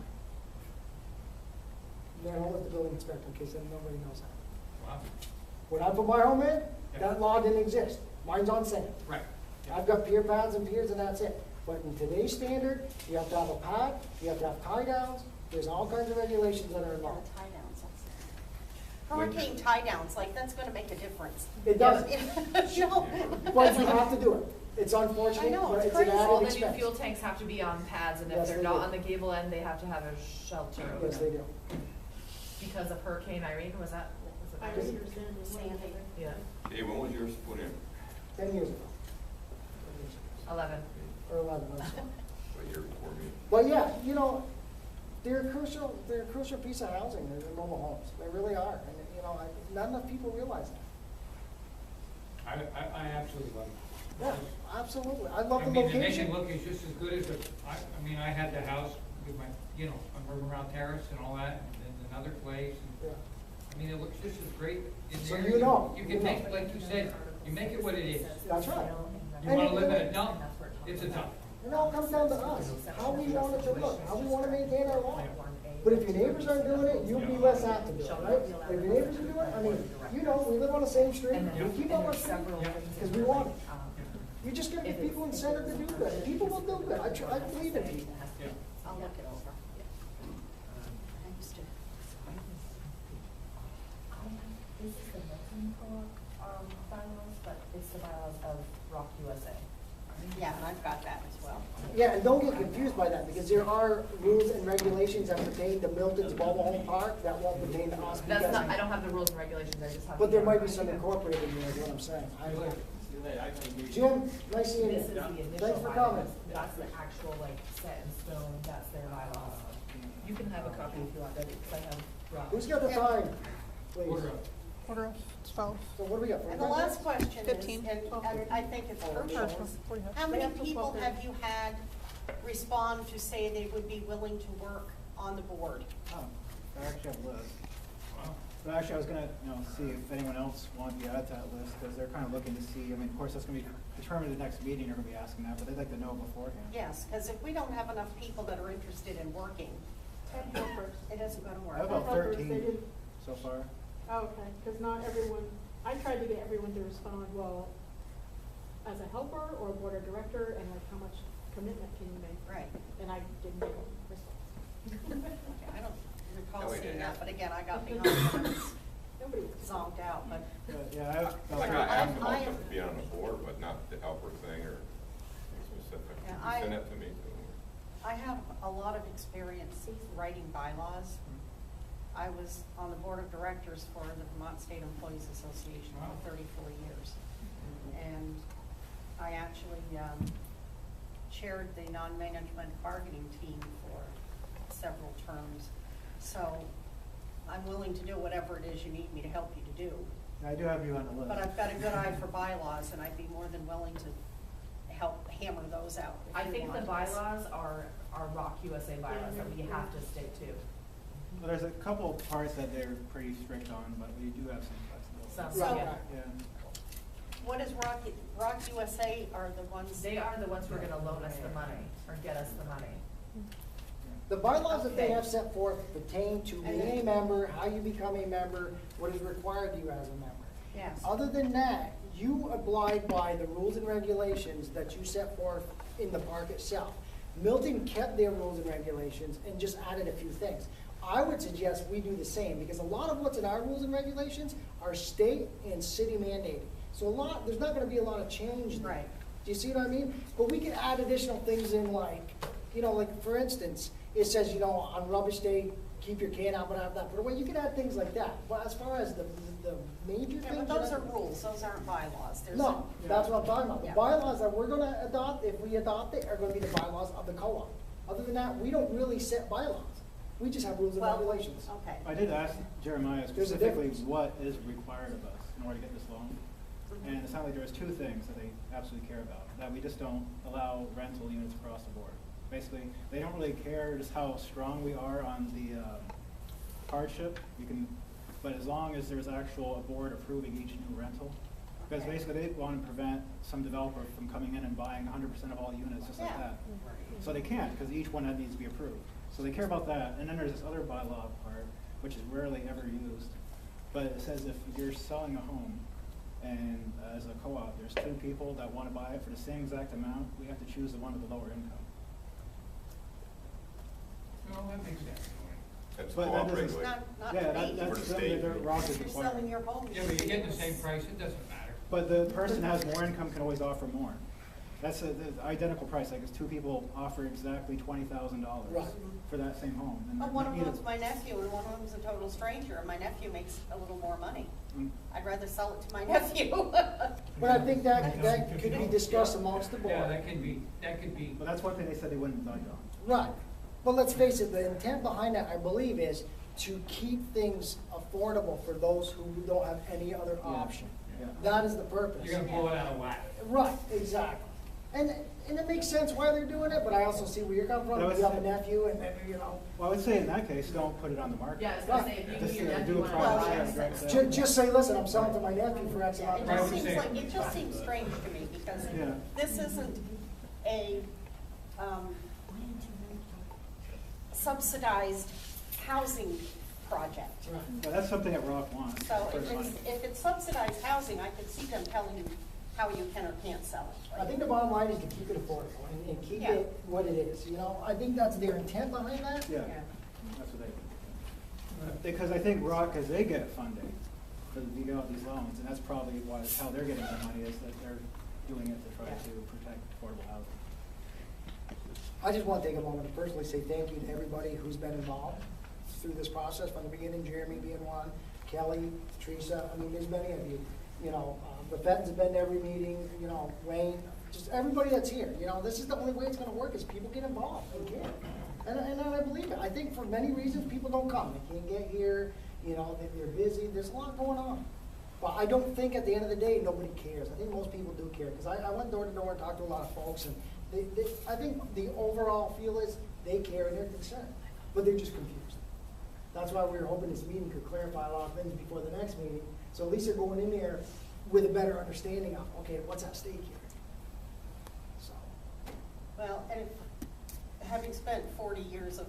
Ned Holt is the building inspector, in case nobody knows that. Wow. When I put my home in, Yeah. that law didn't exist. Mine's on sand. Right. I've got pier pads and piers and that's it. But in today's standard, you have to have a pad, you have to have tie downs, there's all kinds of regulations that are involved. Tie downs, hurricane tie downs, like, that's gonna make a difference. It does, No. but we have to do it. It's unfortunate, I know, but it's it's an crazy. All added the new expense. fuel tanks have to be on pads, and if Yes, they're they not do. on the gable end, they have to have a shelter over Yes, they them. do. Because of Hurricane Irene, was that? I Was it understand. Sandy. Yeah, Hey, when was yours put in? 10 years ago. 11. Or 11, I'm sorry. A year before me. But yeah, you know, they're a crucial piece of housing, they're mobile homes, they really are, and, you know, not enough people realize that. I absolutely love it. Yeah, absolutely, I love I the mean, to make location. it look as just as good as I mean, I had the house with my, you know, on River Terrace and all that, and then another place. And, Yeah. I mean, it looks just as great in So there. you know, You you can know. make, like you said, you make it what it is. That's right. You And wanna it- live in a dump, it's a dump. It all comes down to us, how we want it to look, how we want to maintain our lawn. But if your neighbors aren't doing it, you'll be less apt to do it, right? But if your neighbors are doing it, I mean, you know, we live on the same street, And then, we keep and up our there's street, several things. because we want it. um, You just gotta get people incentive to do good, and people will do good, I believe in people. Yeah. I'll look it over. I used to. This is the Milton Co-op, bylaws, but it's the bylaws of Rock USA. Yeah, and I've got that as well. Yeah, and don't get confused by that, because there are rules and regulations that pertain to Milton's mobile home park that won't pertain to us. That's because- not, I don't have the rules and regulations, I just have. But there the- might be some incorporated in there, is what I'm saying. I can agree. Jim, nice seeing This is you. the initial Thanks for coming. bylaws, that's the actual, like, set in stone, that's their bylaws. You can have a copy if you want, Debbie, because I have. Rock. Who's got the time, please? Order up. Order of 12. So what do we got? And the last question is, 15, and 12. I think it's Or crucial, 45. how many people have you had respond to say they would be willing to work on the board? Oh, I actually have a list. Wow. But actually, I was gonna, see if anyone else wanted to be added to that list, because they're kind of looking to see, I mean, of course, that's gonna be determined at the next meeting, you're gonna be asking that, but they'd like to know beforehand. Yes, because if we don't have enough people that are interested in working, 10 helpers. it isn't gonna I have work. about Helpers, they 13 didn't- so far. Oh, okay, because not everyone, I tried to get everyone to respond, well, as a helper or board of director, and like, how much commitment can you make? Right. And I didn't get a response. Okay, I don't No, recall we seeing didn't. that, but again, I got behind when it was Nobody was. zonked out, but Yeah, I have about Like, I asked them I also am- to be on the board, but not the helper thing or anything specific. Yeah, You send that to me too. I have a lot of experience writing bylaws. I was on the board of directors for the Vermont State Employees Association Wow. for 34 years. And I actually chaired the non-management bargaining team for several terms. So I'm willing to do whatever it is you need me to help you to do. I do have you on the list. But I've got a good eye for bylaws, and I'd be more than willing to help hammer those out. if I you think the want. bylaws are Rock USA bylaws that we have to stick to. Well, there's a couple parts that they're pretty strict on, but we do have some flexibility. Some, So- yeah. Yeah. What is Rock USA are the ones? They are the ones who are gonna loan us the money, or get us the money. The bylaws that they Okay. have set forth pertain to being a member, how you become a member, what is required of you as a member. Yes. Other than that, you abide by the rules and regulations that you set forth in the park itself. Milton kept their rules and regulations and just added a few things. I would suggest we do the same, because a lot of what's in our rules and regulations are state and city mandated. So there's not gonna be a lot of change there. Right. Do you see what I mean? But we can add additional things in, like, like for instance, it says, on rubbish day, keep your can out, but have that put away. You can add things like that. But as far as the major Yeah, things. but those are rules, those aren't bylaws. There's No, that's what I'm talking about. The Yeah. bylaws that we're gonna adopt, if we adopt it, are gonna be the bylaws of the co-op. Other than that, we don't really set bylaws. We just have rules and Well, regulations. Okay. I did ask Jeremiah There's a specifically difference. what is required of us in order to get this loan. And it sounded like there was two things that they absolutely care about, that we just don't allow rental units across the board. Basically, they don't really care just how strong we are on the hardship, but as long as there's a board approving each new rental, Because basically they want to prevent some developer from coming in and buying 100% of all units just like Yeah. that. So they can't, because each one needs to be approved. So they care about that. And then there's this other bylaw part, which is rarely ever used. But it says if you're selling a home and as a co-op, there's two people that want to buy it for the same exact amount, we have to choose the one with the lower income. Well, that makes sense. That's But that co-op doesn't- regulation. Not Yeah, for me. that's For the something state. that Rock is You're requiring. selling your home. Yeah, but you're getting the same price, it doesn't matter. But the person that has more income can always offer more. That's the identical price, like if two people offer exactly $20,000 Right. for that same home. and But one of neither- them's my nephew and one of them's a total stranger, and my nephew makes a little more money. Mm. I'd rather sell it to my nephew. But I think that could be discussed amongst the board. Yeah, that could be, But that's one thing they said they wouldn't budge on. Right, but let's face it, the intent behind that, I believe, is to keep things affordable for those who don't have any other option. Yeah. That is the purpose. you're gonna blow it out of whack. Right, exactly. And it makes sense why they're doing it, but I also see where you're coming But I from, would you have a say- nephew and then, you know. Well, I would say in that case, don't put it on the market. Yeah, I was gonna say, if you Just, and your do nephew a wanna private buy sale, it, direct sale. Just say, listen, I'm selling to my nephew for X amount It of I just would money. seems say- like, it just seems strange to me, because Yeah. this isn't a subsidized housing project. But that's something that Rock wants. So for the money. if it's subsidized housing, I could see them telling you how you can or can't sell it. I think the bottom line is to keep it affordable and keep Yeah. it what it is, you know? I think that's their intent behind that. Yeah, that's what they, because I think Rock, as they get funding, because you get all these loans, and that's probably why, how they're getting their money, is that they're doing it to try to protect affordable housing. I just want to take a moment to personally say thank you to everybody who's been involved through this process from the beginning, Jeremy being one, Kelly, Teresa, I mean, there's many of you. You know, the Feds have been to every meeting, you know, Wayne, just everybody that's here. You know, this is the only way it's gonna work, is people get involved and care. And I believe it. I think for many reasons, people don't come. They can't get here, you know, they're busy, there's a lot going on. But I don't think at the end of the day, nobody cares. I think most people do care, because I went door to door and talked to a lot of folks, and I think the overall feel is they care and they're concerned, but they're just confused. That's why we were hoping this meeting could clarify a lot of things before the next meeting, so at least they're going in there with a better understanding of, okay, what's at stake here. So, Well, and having spent 40 years of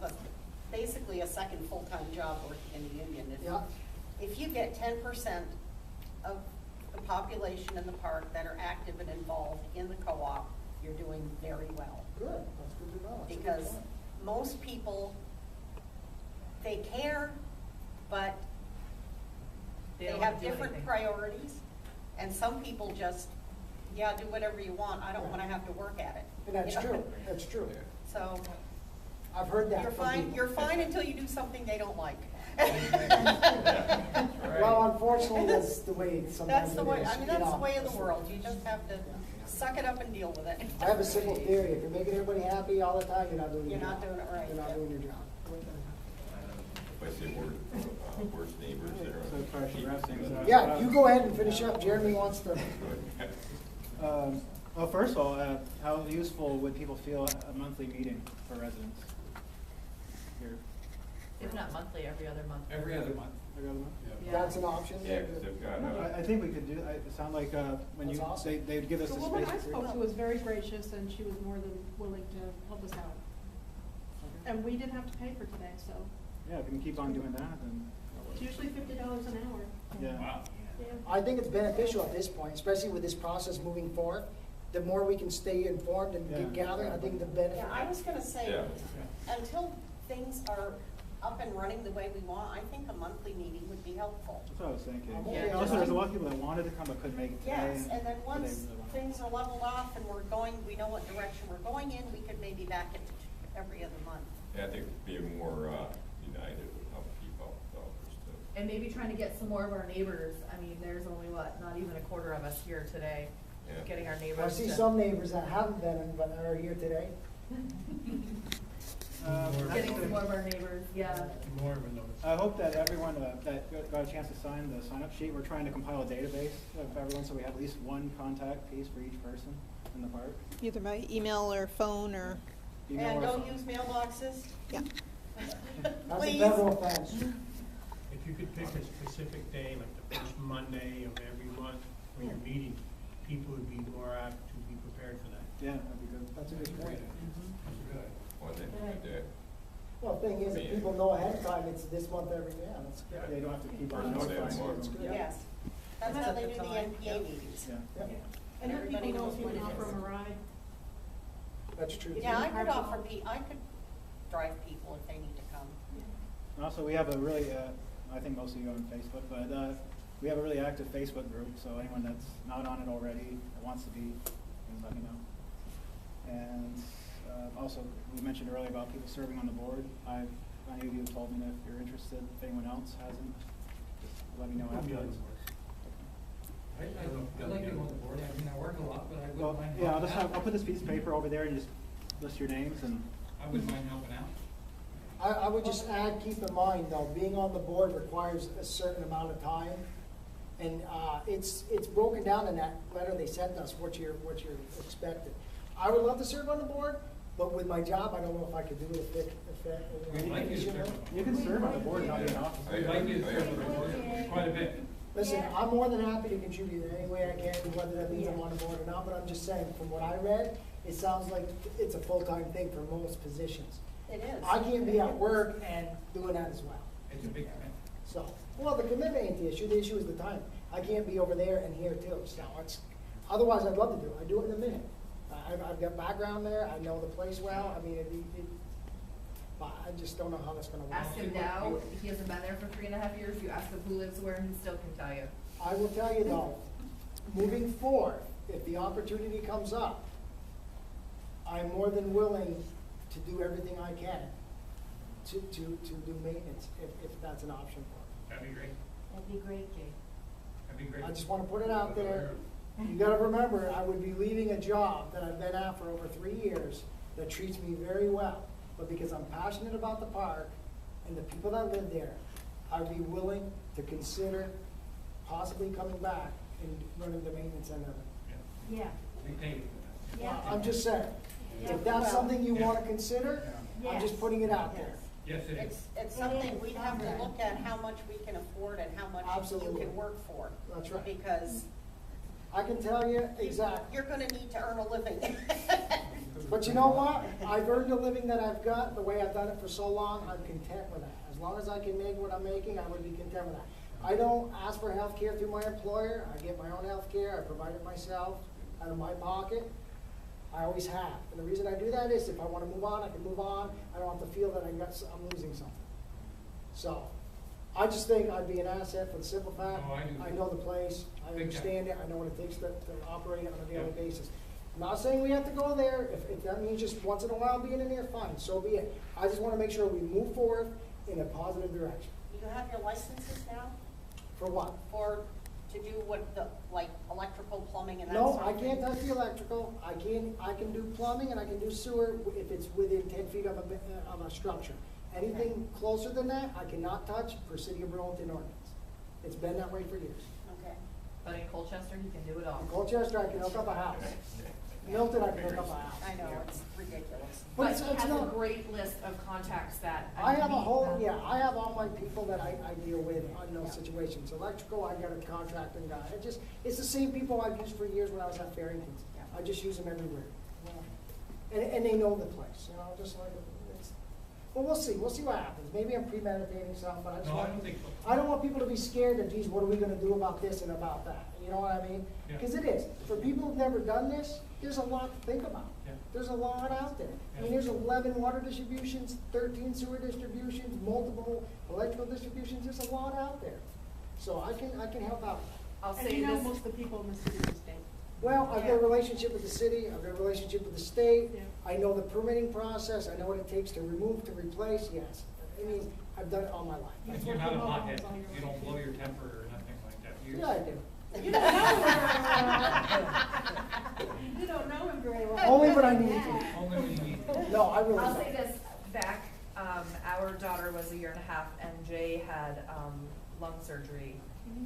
basically a second full-time job working in the union, yeah, if you get 10% of the population in the park that are active and involved in the co-op, you're doing very well. good, that's good to know. That's a good Because point. most people, they care, but They they don't have do different anything. priorities. And some people just, yeah, do whatever you want, I don't wanna have to work at it. And that's You know? true, that's true. So, I've heard that you're from fine, people. you're fine until you do something they don't like. Well, unfortunately, that's the way sometimes That's the it way, is, I mean, you that's the know. way of the world, you just have to suck it up and deal with it. I have a simple theory, if you're making everybody happy all the time, you're not doing your You're job. not doing it right. You're not doing your job. If I say worst neighbors there. So probably should wrap things up. Yeah, you go ahead and finish up, Jeremy wants to. Well, first of all, how useful would people feel a monthly meeting for residents here? If not monthly, every other month. Every other month. Every other month? Yeah. That's an option? Yeah, because they've got, I think we could do, it sounded like, when That's you, awesome. they'd give us The the woman I space. spoke to was very gracious, and she was more than willing to help us out. And we didn't have to pay for today, so Yeah, if we can keep on doing that, then, it's usually $50 an hour. yeah. Wow. Yeah. I think it's beneficial at this point, especially with this process moving forward. The more we can stay informed and Yeah. get gathered, I think the benefit. Yeah, I was gonna say, Yeah. until things are up and running the way we want, I think a monthly meeting would be helpful. That's what I was thinking. Yeah. Also, there's a lot of people that wanted to come but couldn't make it today. Yes, and then but they once really wanted to. things are leveled off and we're going, we know what direction we're going in, we could maybe back it to every other month. I think being more united would help keep up developers too. And maybe trying to get some more of our neighbors, I mean, there's only not even a quarter of us here today. Yeah. Getting our I neighbors see to- some neighbors that haven't been in, but are here today. Getting some more of our neighbors, yeah. More of a notice. I hope that everyone that got a chance to sign the sign-up sheet, we're trying to compile a database of everyone, so we have at least one contact piece for each person in the park. Either by email or phone or, Email And or don't phone. use mailboxes. yeah. That's a Please. federal offense. If you could pick a specific day, like the first Monday of every month, when you're meeting, people would be more apt to be prepared for that. Yeah, that'd be good. That's a good point. One thing, Well, the thing is, if people know ahead of time, it's this month every year, that's good. They don't have to keep on I know they have notifying. more. It's good. Yes, that's how they do the NPA meetings. Yeah. And if Everybody people know knows if you what can it offer is. them a ride. That's true. Yeah, I could offer I could drive people if they need to come. And also, we have a really, I think most of you are on Facebook, but we have a really active Facebook group, so anyone that's not on it already, that wants to be, can let me know. And also, we mentioned earlier about people serving on the board. Many of you have told me that if you're interested, if anyone else hasn't, just let me know afterwards. I like to go on the board, I mean, I work a lot, but I Well, wouldn't mind yeah, helping out. I'll put this piece of paper over there and just list your names and. I wouldn't mind helping out. I would just add, keep in mind though, being on the board requires a certain amount of time. And it's broken down in that letter they sent us, what you're expected. I would love to serve on the board, but with my job, I don't know if I could do it We'd like you to serve on the board. You can serve on the board, not be an officer. We'd like you to serve on the board quite a bit. Listen, I'm more than happy to contribute in any way I can, whether that means I'm on the board or not, but I'm just saying, from what I read, it sounds like it's a full-time thing for most positions. It is. I can't be at work and doing that as well. It's a big commitment. So, well, the commitment ain't the issue is the time. I can't be over there and here too, so otherwise I'd love to do it. I'd do it in a minute. I've got background there, I know the place well, I mean, but I just don't know how that's gonna work. Ask him now, he hasn't been there for 3.5 years, you ask him who lives where, and he still can tell you. I will tell you though, moving forward, if the opportunity comes up, I'm more than willing to do everything I can to do maintenance, if that's an option for me. That'd be great. That'd be great, Jay. That'd be great. I just wanna put it out there. You gotta remember, I would be leaving a job that I've been at for over 3 years that treats me very well. But because I'm passionate about the park and the people that live there, I'd be willing to consider possibly coming back and running the maintenance end of it. Yeah. We pay you for that. Yeah. I'm just saying, Yeah. if that's something you Yeah. wanna consider, I'm just putting it out there. Yes, it is. It's something we'd have to look at how much we can afford and how much you Absolutely. can work for. That's right. Because I can tell you exactly. you're gonna need to earn a living. But you know what? I've earned the living that I've got, the way I've done it for so long, I'm content with that. As long as I can make what I'm making, I would be content with that. I don't ask for health care through my employer, I get my own health care. I provide it myself out of my pocket. I always have. And the reason I do that is if I wanna move on, I can move on. I don't have to feel that I'm losing something. So, I just think I'd be an asset for the simple fact, Oh, I do. I know the place, I Big time. understand it, I know what it takes to operate it on a daily Yeah. basis. I'm not saying we have to go there, if that means just once in a while being in there, fine, so be it. I just wanna make sure we move forward in a positive direction. You have your licenses now For what? to do what the, like electrical, plumbing and that No, sort I of can't thing? touch the electrical, I can do plumbing and I can do sewer if it's within 10 feet of a structure. Anything closer than that, I cannot touch per City of Burlington ordinance. It's been that way for years. Okay. But in Colchester, he can do it all. In Colchester, I can hook up a house. Milton, I can hook up a house. I know, it's ridiculous. But But it's he has a not, great list of contacts that. I have a mean, whole, I have all my people that I deal with on those situations. Electrical, I got a contracting guy. It's the same people I've used for years when I was at Farrington. I just use them everywhere. And they know the place, just like, well, we'll see what happens. Maybe I'm premeditating something, but I just No, I want, don't think so. I don't want people to be scared that, geez, what are we gonna do about this and about that? You know what I mean? Yeah. Because it is. For people who've never done this, there's a lot to think about. Yeah. There's a lot out there. I mean, Yeah. there's 11 water distributions, 13 sewer distributions, multiple electrical distributions. There's a lot out there. So I can help out. I'll And say you know this, most of the people in the city of the state. Well, I've got a relationship with the city, I've got a relationship with the state, Yeah. I know the permitting process, I know what it takes to remove, to replace, yes. I mean, I've done it all my life. And you're not a hothead, you don't blow your temper or nothing like that. Yeah, I do. You don't know him very well. You don't know him very well. Only when I need to. Only when you need to. No, I really I'll don't. say this, back, our daughter was 1.5 years, and Jay had, lung surgery.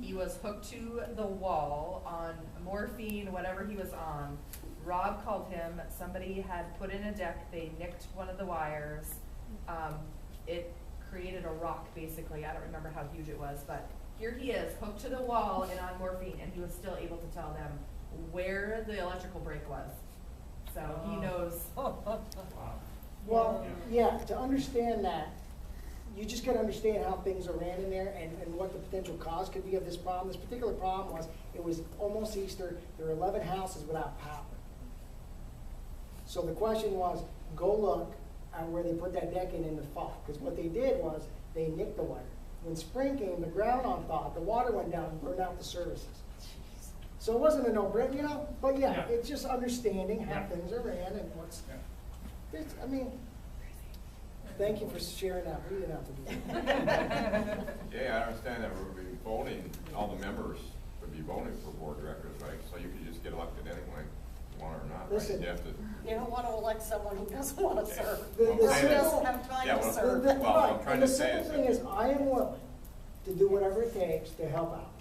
He was hooked to the wall on morphine, whatever he was on. Rob called him, somebody had put in a deck, they nicked one of the wires. It created a rock, basically, I don't remember how huge it was, but here he is, hooked to the wall and on morphine, and he was still able to tell them where the electrical break was. So he knows. Well, yeah, to understand that, you just gotta understand how things are ran in there and what the potential cause could be of this problem. This particular problem was, it was almost Easter, there were 11 houses without power. So the question was, go look at where they put that decking in the fall, because what they did was, they nicked the wire. When spring came, the ground on thawed, the water went down and burned out the services. So it wasn't a no-brainer, you know, but yeah, it's just understanding how things are ran and what's, I mean, thank you for sharing that, we didn't have to do that. Yeah, I understand that we'll be voting, all the members would be voting for board directors, right? So you could just get elected anyway, want or not, right? Listen, You have to. You don't wanna elect someone who doesn't wanna serve. The Or who simple- doesn't have time Yeah, to well, serve. well, what I'm Right, trying and to the say simple is thing is, I am willing to do whatever it takes to help out,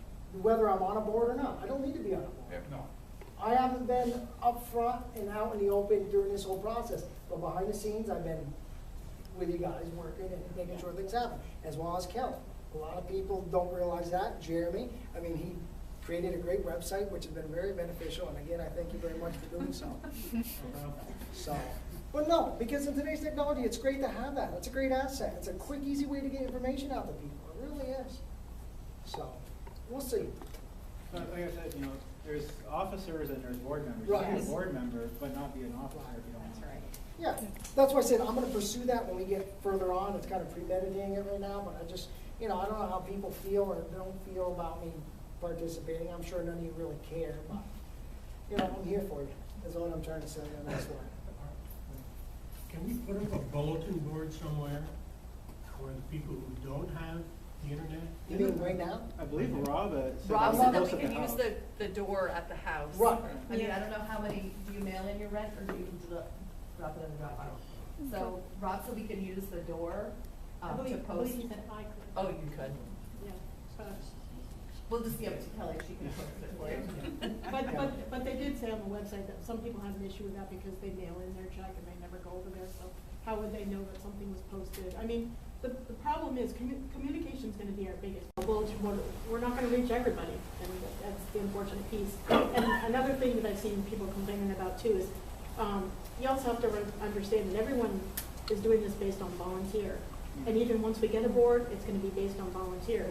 whether I'm on a board or not. I don't need to be on a board. Yeah. No. I haven't been up front and out in the open during this whole process, but behind the scenes, I've been with you guys working and making sure things happen, as well as Kelly. A lot of people don't realize that. Jeremy, I mean, he created a great website, which has been very beneficial, and again, I thank you very much for doing so. So, but no, because in today's technology, it's great to have that. It's a great asset. It's a quick, easy way to get information out to people. It really is. So, we'll see. But like I said, you know, there's officers and there's board members. You Right. can be a board member, but not be an officer if you don't want. That's right. Yeah, that's why I said I'm gonna pursue that when we get further on. It's kind of premeditating it right now, but I just, you know, I don't know how people feel or don't feel about me participating. I'm sure none of you really care, but, you know, I'm here for you, is what I'm trying to say on this one. Can we put up a bulletin board somewhere where the people who don't have the internet? You mean right now? I believe Rob said Rob that said that most we of the can use house. the door at the house. Right. I mean, I don't know how many, do you mail in your rent or do you drop it in the drop box? So Rob said we can use the door I to believe post. he said I could. Oh, you could. Yeah, but, We'll just give it to Kelly, she can post it for you. but they did say on the website that some people have an issue with that because they mail in their check and they never go over there, so how would they know that something was posted? I mean, the problem is communication's gonna be our biggest. We're not gonna reach everybody, and that's the unfortunate piece. And another thing that I've seen people complaining about too is, you also have to understand that everyone is doing this based on volunteer. And even once we get a board, it's gonna be based on volunteer.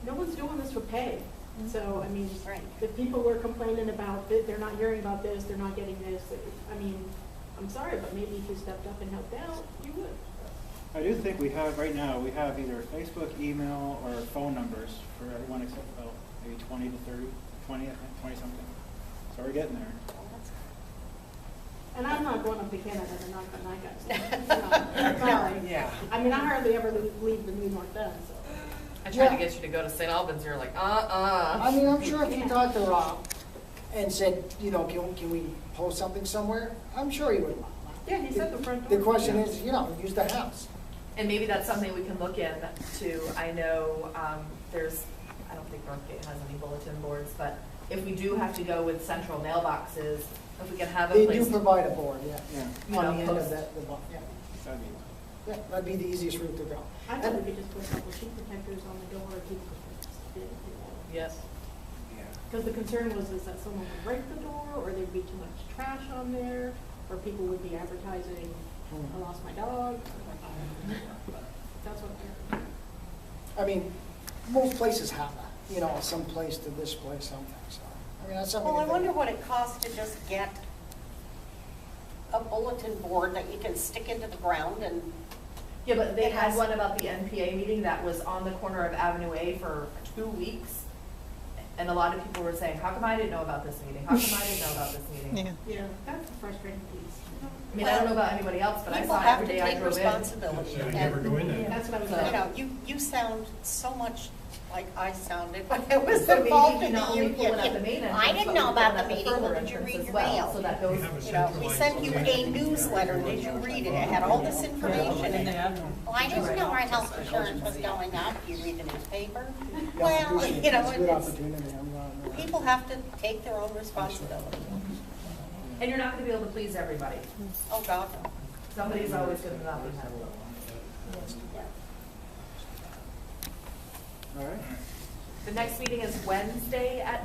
No one's doing this for pay. So, I mean, Right. the people were complaining about that they're not hearing about this, they're not getting this. I mean, I'm sorry, but maybe if you stepped up and helped out, you would. I do think we have, right now, we have either Facebook, email, or phone numbers for everyone except about maybe 20 to 30, 20, I think, 20 something. So we're getting there. And I'm not going up to Canada to knock on that guy's door. Sorry. Yeah. I mean, I hardly ever leave the New North End, so. I tried to Yeah. get you to go to St. Albans, you're like, I mean, I'm sure if you talked to Rob and said, you know, can we post something somewhere, I'm sure he would. Yeah, he said the front door. The question is, you know, use the house. And maybe that's something we can look into. I know there's, I don't think Northgate has any bulletin boards, but if we do have to go with central mailboxes, if we can have a They place. do provide a board, yeah, Yeah. You on know, the end of post- that, yeah. That'd be Yeah, that'd be the easiest route to go. I thought we could just put a couple sheet protectors on the door or keep it. Yes. Because the concern was is that someone would break the door, or there'd be too much trash on there, or people would be advertising, I lost my dog. That's what they're. I mean, most places have that, you know, some place to display something, so. I mean, that's something. Well, I to think wonder about. what it costs to just get a bulletin board that you can stick into the ground and. Yeah, but they It had has- one about the NPA meeting that was on the corner of Avenue A for 2 weeks. And a lot of people were saying, how come I didn't know about this meeting? How come I didn't know about this meeting? Yeah. Yeah, that's the frustrating piece. I mean, I don't know about anybody else, but I People saw it have every to day I take drove in. responsibility. So I never go in there. That's what I was So- You saying. know, you sound so much like I sounded when I was So maybe involved you in not the only union. pull it at the main entrance, I didn't but know we about pull it the at meeting, further well, did you entrance read as your well, mail? So that We goes, have a You know, we centralized sent you a location. newsletter, did you read it? It had all this information in it. Well, I didn't know our health insurance was going up, you read the newspaper? Yeah, Well, appreciate you it. know, It's a good it's, opportunity. I'm not- people have to take their own responsibility. and you're not gonna be able to please everybody. Oh, God, no. Somebody's always gonna not be happy. All right. The next meeting is Wednesday at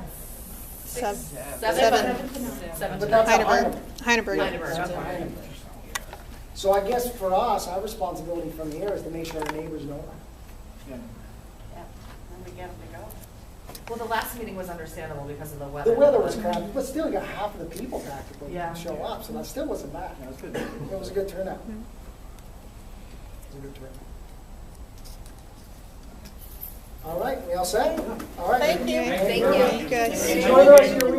Seven. Seven. But that's a Heidelberg. Heidelberg. Heidelberg. That's a Heidelberg. So I guess for us, our responsibility from here is to make sure our neighbors know that. Yeah. Yeah, then we get them to go. Well, the last meeting was understandable because of the weather. The weather was crappy, but still you got half of the people practically Yeah. show up, so that still wasn't bad. Yeah, that's good. It was a good turnout. It was a good turnout. All right, we all set? All right. Thank you. Thank you. Good. Enjoy the rest of your week.